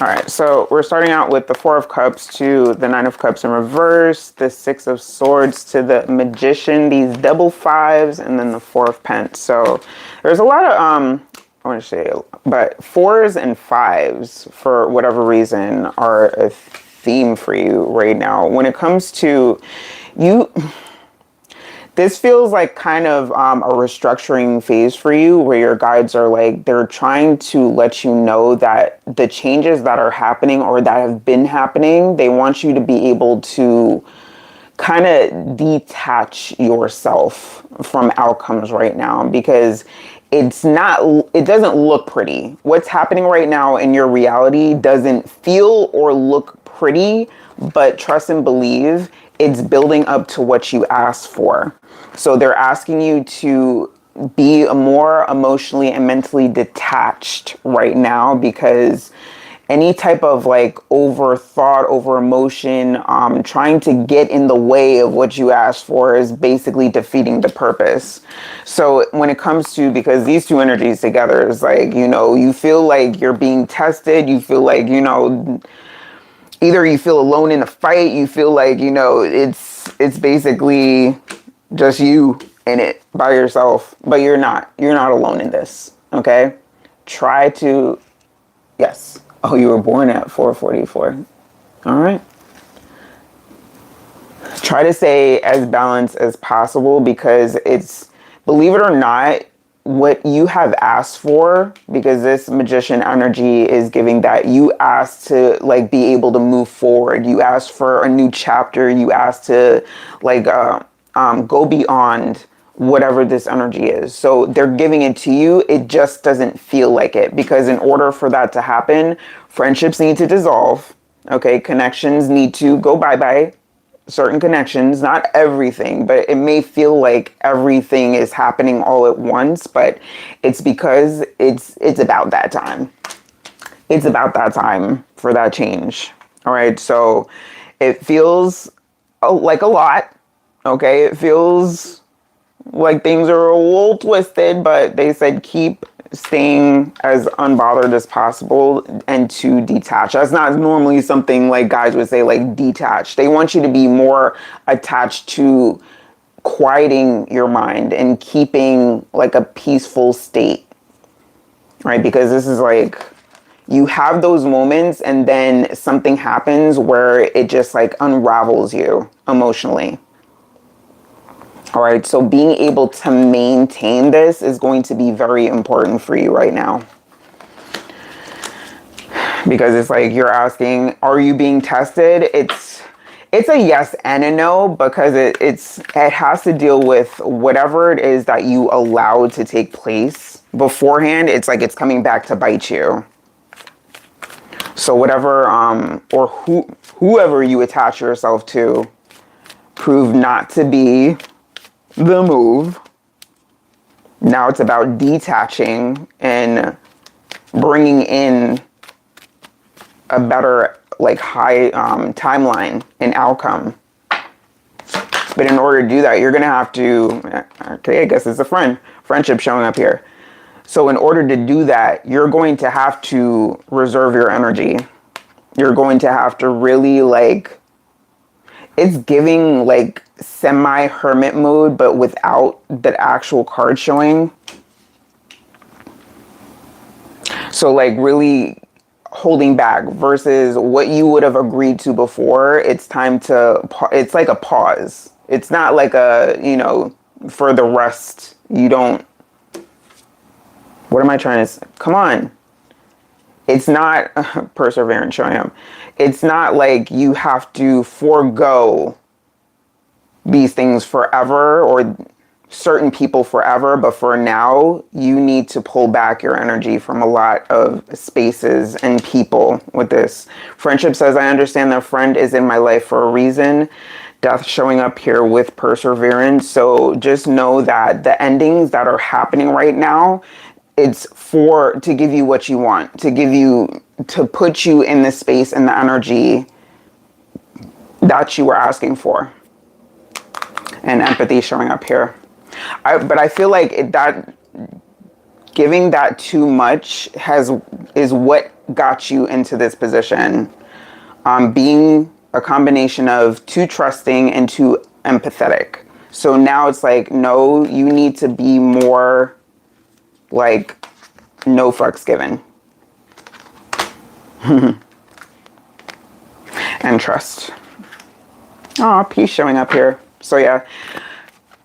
All right, so we're starting out with the Four of Cups to the Nine of Cups in reverse, the Six of Swords to the Magician, these double fives, and then the Four of Pents. So there's a lot of, I want to say, but fours and fives, for whatever reason, are a theme for you right now. When it comes to you, this feels like kind of a restructuring phase for you where your guides are like, they're trying to let you know that the changes that are happening or that have been happening, they want you to be able to kind of detach yourself from outcomes right now, because it doesn't look pretty. What's happening right now in your reality doesn't feel or look pretty, but trust and believe it's building up to what you asked for. So they're asking you to be more emotionally and mentally detached right now, because any type of like over thought, over emotion, trying to get in the way of what you asked for is basically defeating the purpose. So when it comes to, because these two energies together is like, you feel like you're being tested, you feel like, either you feel alone in a fight, you feel like, it's basically just you in it by yourself, but you're not alone in this. Okay. Try to, yes. Oh, you were born at 4:44. All right. Try to stay as balanced as possible, because it's, believe it or not, what you have asked for, because this Magician energy is giving that you asked to like be able to move forward. You asked for a new chapter. You asked to like go beyond whatever this energy is. So they're giving it to you. It just doesn't feel like it, because in order for that to happen, friendships need to dissolve. Okay. Connections need to go bye-bye. Certain connections, not everything, but it may feel like everything is happening all at once, but it's because it's about that time. It's about that time for that change. All right. So it feels like a lot. Okay. It feels like things are a little twisted, but they said keep staying as unbothered as possible and to detach. That's not normally something like guys would say, like detach. They want you to be more attached to quieting your mind and keeping like a peaceful state, right? Because this is like, you have those moments and then something happens where it just like unravels you emotionally. All right, so being able to maintain this is going to be very important for you right now. Because it's like you're asking, are you being tested? It's a yes and a no, because it has to deal with whatever it is that you allowed to take place beforehand. It's like it's coming back to bite you. So whatever or whoever you attach yourself to proved not to be the move. Now it's about detaching and bringing in a better like high timeline and outcome. But in order to do that, you're gonna have to, okay, I guess it's a friendship showing up here. So in order to do that, you're going to have to reserve your energy. You're going to have to really like, it's giving like semi-hermit mode, but without the actual card showing. So like really holding back versus what you would have agreed to before. It's time to, it's like a pause. It's not like a, for the rest, you don't, what am I trying to say? Come on. It's not perseverance showing up. It's not like you have to forego these things forever or certain people forever, but for now, you need to pull back your energy from a lot of spaces and people with this. Friendship says, I understand that friend is in my life for a reason. Death showing up here with perseverance. So just know that the endings that are happening right now, it's to give you what you want, to put you in the space and the energy that you were asking for. And empathy showing up here. But I feel like that giving that too much is what got you into this position. Being a combination of too trusting and too empathetic. So now it's like, no, you need to be more like no fucks given. And trust. Oh, peace showing up here. So yeah,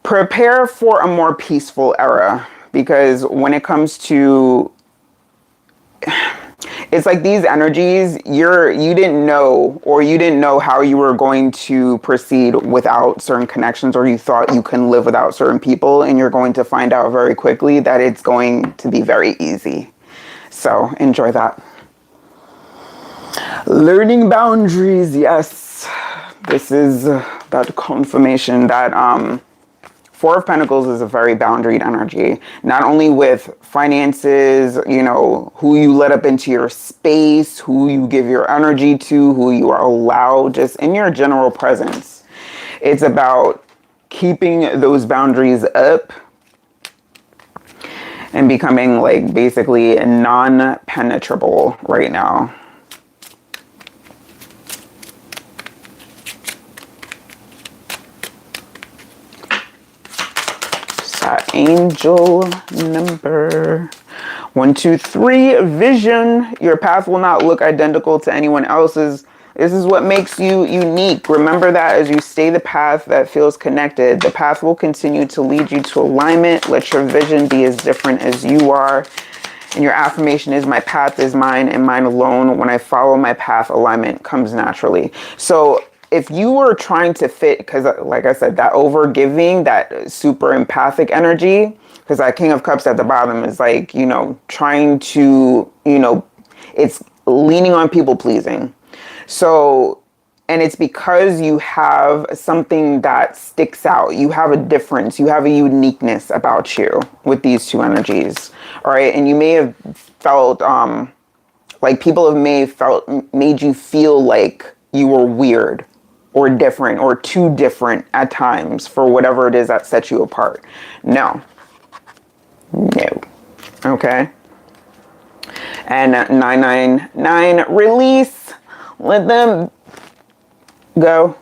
prepare for a more peaceful era, because when it comes to, it's like these energies, you didn't know how you were going to proceed without certain connections, or you thought you couldn't live without certain people, and you're going to find out very quickly that it's going to be very easy. So enjoy that. Learning boundaries, yes. This is that confirmation that Four of Pentacles is a very boundaried energy, not only with finances, who you let up into your space, who you give your energy to, who you allow just in your general presence. It's about keeping those boundaries up and becoming like basically non-penetrable right now. Angel number 123, vision. Your path will not look identical to anyone else's. This is what makes you unique. Remember that as you stay the path that feels connected, the path will continue to lead you to alignment. Let your vision be as different as you are. And your affirmation is, my path is mine and mine alone. When I follow my path, alignment comes naturally. So if you were trying to fit, because like I said, that over giving, that super empathic energy, because that King of Cups at the bottom is like, trying to, it's leaning on people pleasing. So, and it's because you have something that sticks out. You have a difference. You have a uniqueness about you with these two energies. All right. And you may have felt, like people made you feel like you were weird or different or too different at times for whatever it is that sets you apart. No. Okay. And 999, release. Let them go.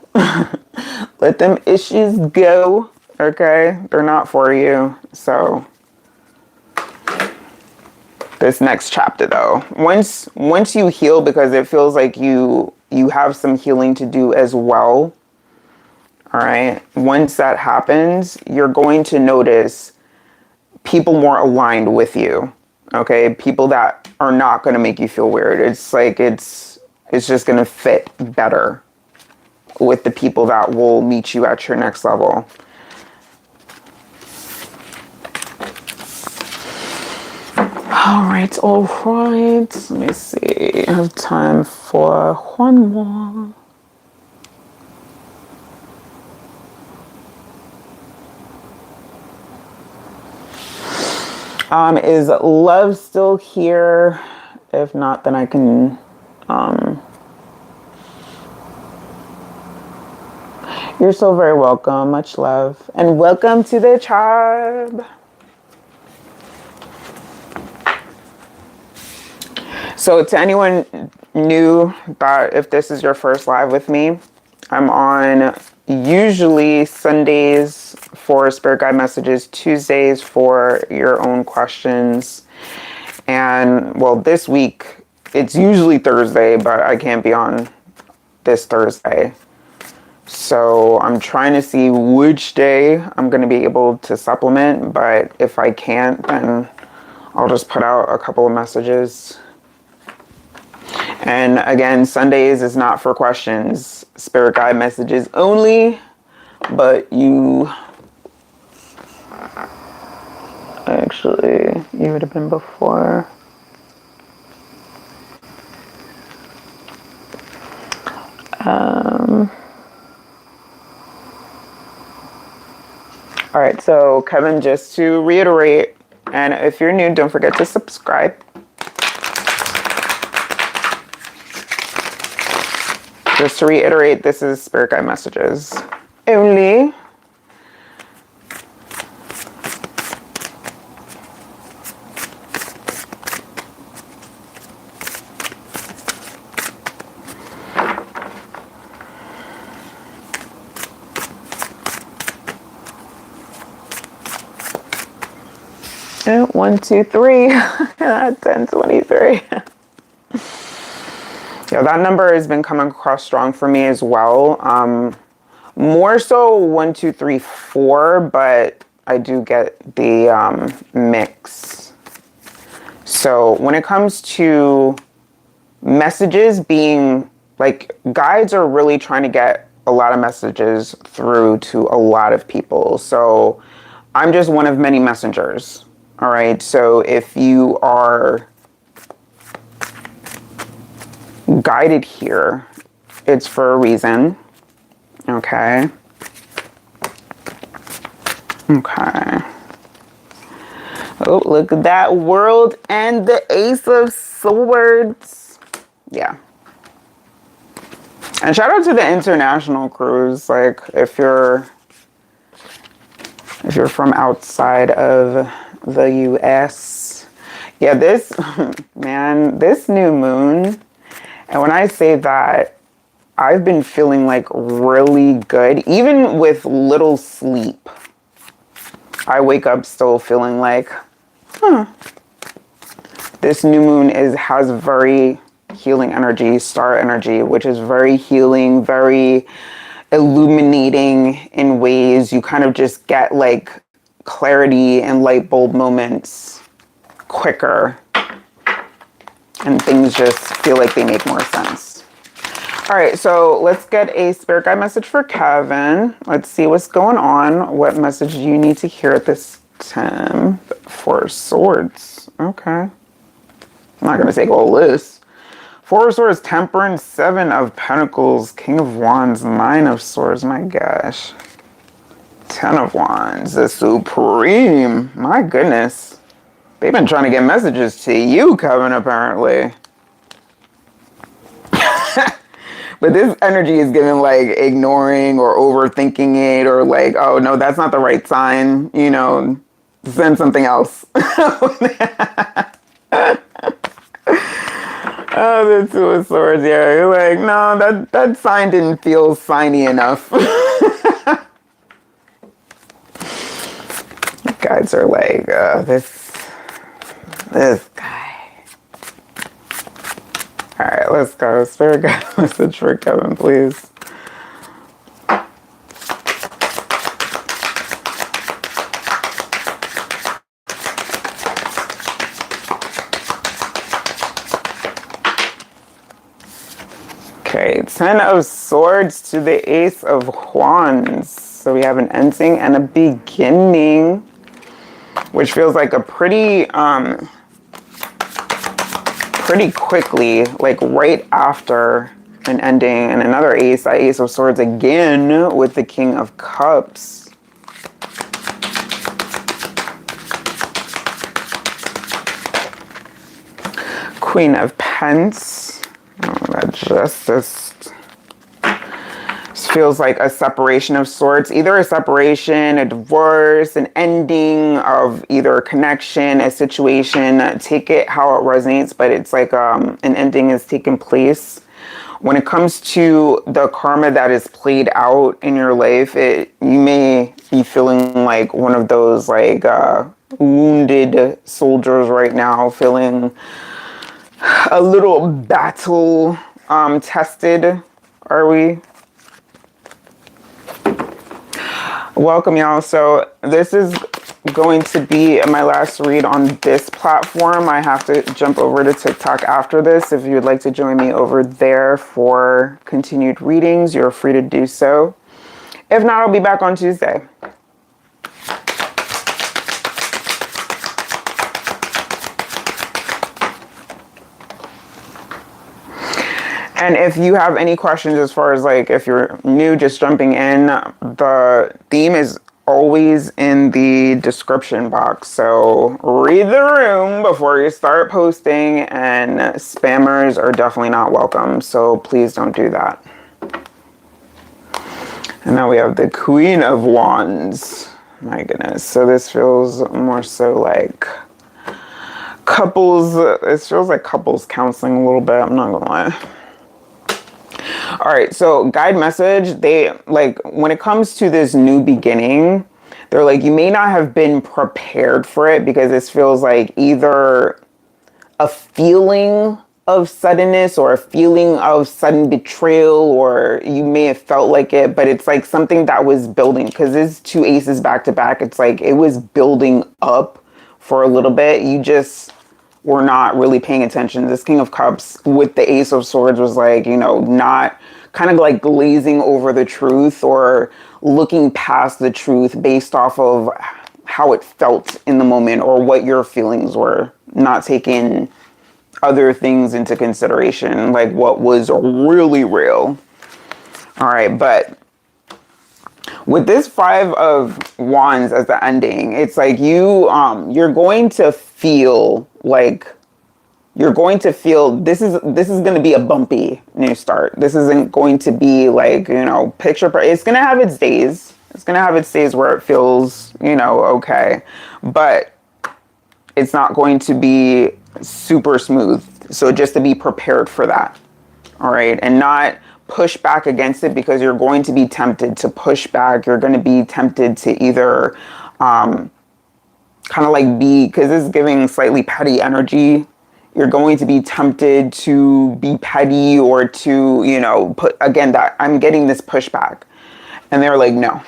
Let them issues go. Okay. They're not for you. So this next chapter though, once you heal, because it feels like you have some healing to do as well. All right. Once that happens, you're going to notice people more aligned with you. Okay. People that are not going to make you feel weird. It's like, it's just going to fit better with the people that will meet you at your next level. All right. Let me see. I have time for one more. Is love still here? If not, then I can, you're so very welcome. Much love. And welcome to the tribe. So to anyone new, that if this is your first live with me, I'm on usually Sundays for Spirit Guide messages, Tuesdays for your own questions. And well, this week, it's usually Thursday, but I can't be on this Thursday. So I'm trying to see which day I'm going to be able to supplement. But if I can't, then I'll just put out a couple of messages. And again, Sundays is not for questions, Spirit Guide messages only, but you would have been before. All right, so Kevin, just to reiterate, and if you're new, don't forget to subscribe. Just to reiterate, this is Spirit Guide messages only. 1, 2, 3. 10, 23. Yeah, that number has been coming across strong for me as well. More so 1, 2, 3, 4, but I do get the mix. So when it comes to messages being like, guides are really trying to get a lot of messages through to a lot of people. So I'm just one of many messengers. All right. So if you are guided here, it's for a reason. Okay. Okay. Oh, look at that world and the Ace of Swords. Yeah. And shout out to the international crews. Like, if you're from outside of the US. Yeah, this, man, this new moon. And when I say that, I've been feeling like really good, even with little sleep. I wake up still feeling like, this new moon has very healing energy, star energy, which is very healing, very illuminating in ways you kind of just get like clarity and light bulb moments quicker, and things just feel like they make more sense. All right, so let's get a spirit guide message for Kevin. Let's see what's going on. What message do you need to hear at this time? 4 Swords. Okay. I'm not going to take all this. 4 of Swords, Temperance, 7 of Pentacles, King of Wands, 9 of Swords. My gosh. 10 of Wands, the Supreme. My goodness. They've been trying to get messages to you, Kevin, apparently. But this energy is given like ignoring or overthinking it, or like, oh no, that's not the right sign. You know, send something else. Oh, the 2 of Swords. Yeah, you're like, no, that sign didn't feel signy enough. Guides are like, this guy. All right, let's go. Spirit guide message for Kevin, please. Okay, 10 of Swords to the Ace of Wands. So we have an ending and a beginning, which feels like a pretty quickly, like right after an ending, and another ace, that Ace of Swords again with the King of Cups. Queen of Pence. Oh, that Justice. This feels like a separation of sorts, either a separation, a divorce, an ending of either a connection, a situation. Take it how it resonates, but it's like an ending has taken place. When it comes to the karma that is played out in your life, you may be feeling like one of those like wounded soldiers right now, feeling a little battle tested. Are we? Welcome, y'all. So this is going to be my last read on this platform. I have to jump over to TikTok after this. If you would like to join me over there for continued readings, you're free to do so. If not, I'll be back on Tuesday. And if you have any questions as far as like, if you're new, just jumping in, the theme is always in the description box. So read the room before you start posting, and spammers are definitely not welcome. So please don't do that. And now we have the Queen of Wands. My goodness. So this feels more so like couples. It feels like couples counseling a little bit. I'm not gonna lie. All right, so guide message, they like when it comes to this new beginning, They're like, you may not have been prepared for it because this feels like either a feeling of suddenness or a feeling of sudden betrayal, or you may have felt like it, but it's like something that was building, because it's two aces back to back. It's like it was building up for a little bit. You just were not really paying attention. This King of Cups with the Ace of Swords was like, you know, not kind of like glazing over the truth or looking past the truth based off of how it felt in the moment or what your feelings were, not taking other things into consideration, like what was really real. All right, but with this Five of Wands as the ending, it's like you're going to feel like this is going to be a bumpy new start. This isn't going to be like, you know, it's going to have its days. It's going to have its days where it feels, you know, okay, but it's not going to be super smooth. So just to be prepared for that. All right. And not push back against it, because you're going to be tempted to push back. You're going to be tempted to either kind of like because it's giving slightly petty energy. You're going to be tempted to be petty or to, you know, put again that I'm getting this pushback. And they're like, no.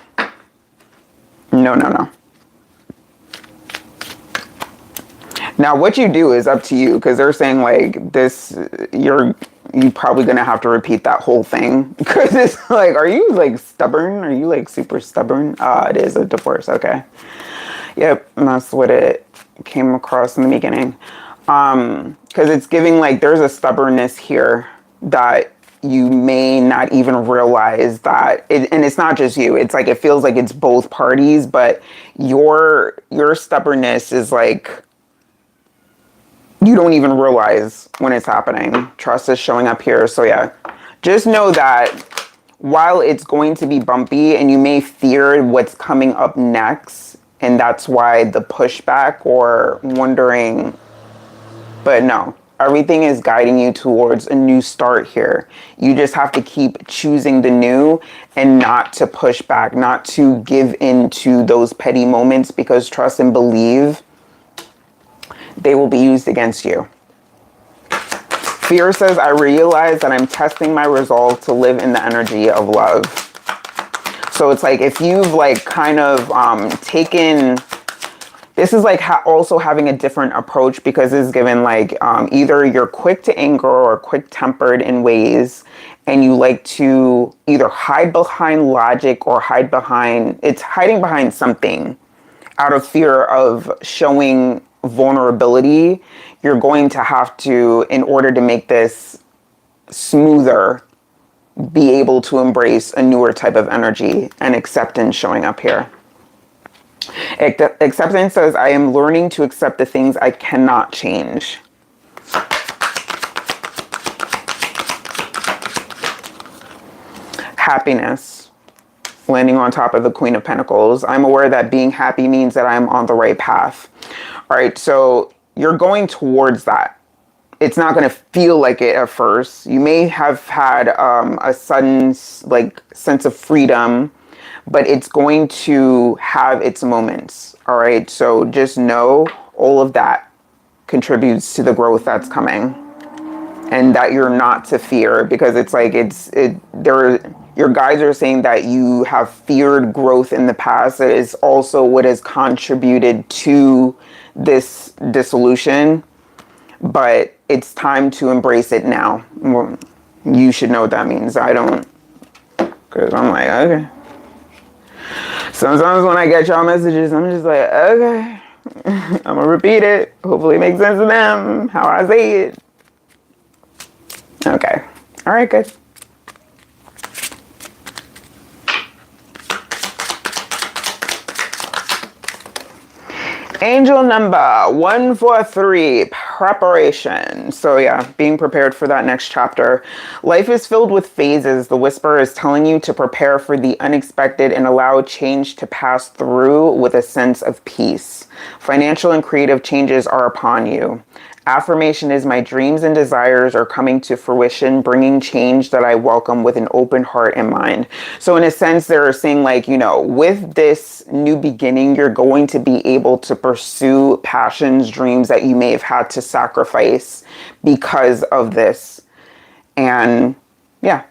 Now, what you do is up to you, because they're saying like this, you're probably going to have to repeat that whole thing, because it's like, are you like stubborn? Are you like super stubborn? It is a divorce. Okay. Yep. And that's what it came across in the beginning. Because it's giving like there's a stubbornness here that you may not even realize that and it's not just you. It's like it feels like it's both parties, but your stubbornness is like you don't even realize when it's happening. Trust is showing up here. So yeah, just know that while it's going to be bumpy and you may fear what's coming up next, and that's why the pushback or wondering, but no, everything is guiding you towards a new start here. You just have to keep choosing the new and not to push back, not to give in to those petty moments, because trust and believe they will be used against you. Fear says, I realize that I'm testing my resolve to live in the energy of love. So it's like if you've like kind of taken... This is like also having a different approach, because it's given like either you're quick to anger or quick tempered in ways, and you like to either hide behind logic or hiding behind something out of fear of showing vulnerability. You're going to have to, in order to make this smoother, be able to embrace a newer type of energy and acceptance showing up here. Acceptance says, I am learning to accept the things I cannot change. Happiness, landing on top of the Queen of Pentacles. I'm aware that being happy means that I'm on the right path. All right, so you're going towards that. It's not going to feel like it at first. You may have had a sudden like sense of freedom, but it's going to have its moments. All right. So just know all of that contributes to the growth that's coming, and that you're not to fear, because it's like your guides are saying that you have feared growth in the past. It is also what has contributed to this dissolution, but it's time to embrace it now. You should know what that means. I don't, because I'm like, okay. Sometimes when I get y'all messages, I'm just like, okay, I'm gonna repeat it. Hopefully it makes sense to them, how I say it. Okay. All right, good. Angel number 143, preparation. So yeah, being prepared for that next chapter. Life is filled with phases. The whisper is telling you to prepare for the unexpected and allow change to pass through with a sense of peace. Financial and creative changes are upon you. Affirmation is my dreams and desires are coming to fruition, bringing change that I welcome with an open heart and mind. So in a sense, they're saying like, you know, with this new beginning, you're going to be able to pursue passions, dreams that you may have had to sacrifice because of this. And yeah,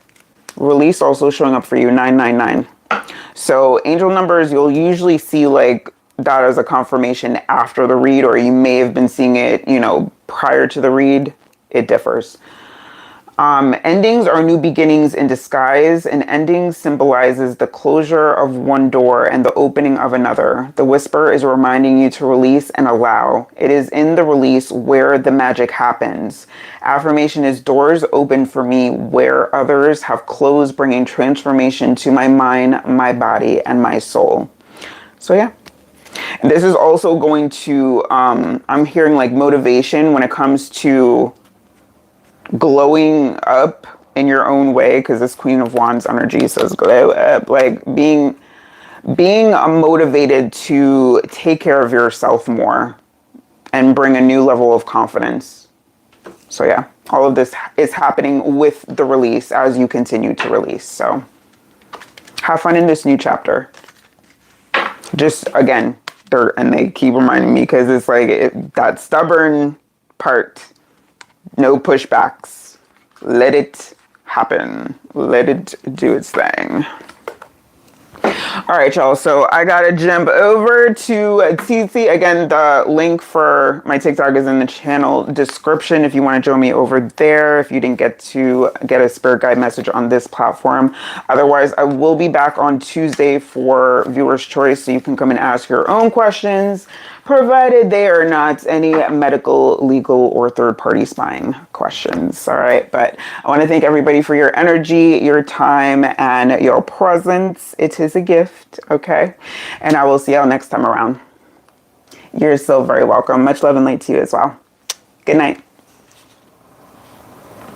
release also showing up for you, 999. So angel numbers, you'll usually see like that as a confirmation after the read, or you may have been seeing it, you know, prior to the read. It differs. Endings are new beginnings in disguise. An ending symbolizes the closure of one door and the opening of another. The whisper is reminding you to release and allow. It is in the release where the magic happens. Affirmation is doors open for me where others have closed, bringing transformation to my mind, my body, and my soul. So yeah. This is also going to, I'm hearing like motivation when it comes to glowing up in your own way, because this Queen of Wands energy says glow up, like being motivated to take care of yourself more and bring a new level of confidence. So yeah, all of this is happening with the release as you continue to release. So have fun in this new chapter. Just again, and they keep reminding me because it's like that stubborn part. No pushbacks. Let it happen. Let it do its thing. All right, y'all. So I got to jump over to Tsitsi. Again, the link for my TikTok is in the channel description if you want to join me over there, if you didn't get to get a spirit guide message on this platform. Otherwise, I will be back on Tuesday for Viewer's Choice, so you can come and ask your own questions, provided they are not any medical, legal, or third-party spying questions. All right, but I want to thank everybody for your energy, your time, and your presence. It is a gift, okay? And I will see y'all next time around. You're so very welcome. Much love and light to you as well. Good night.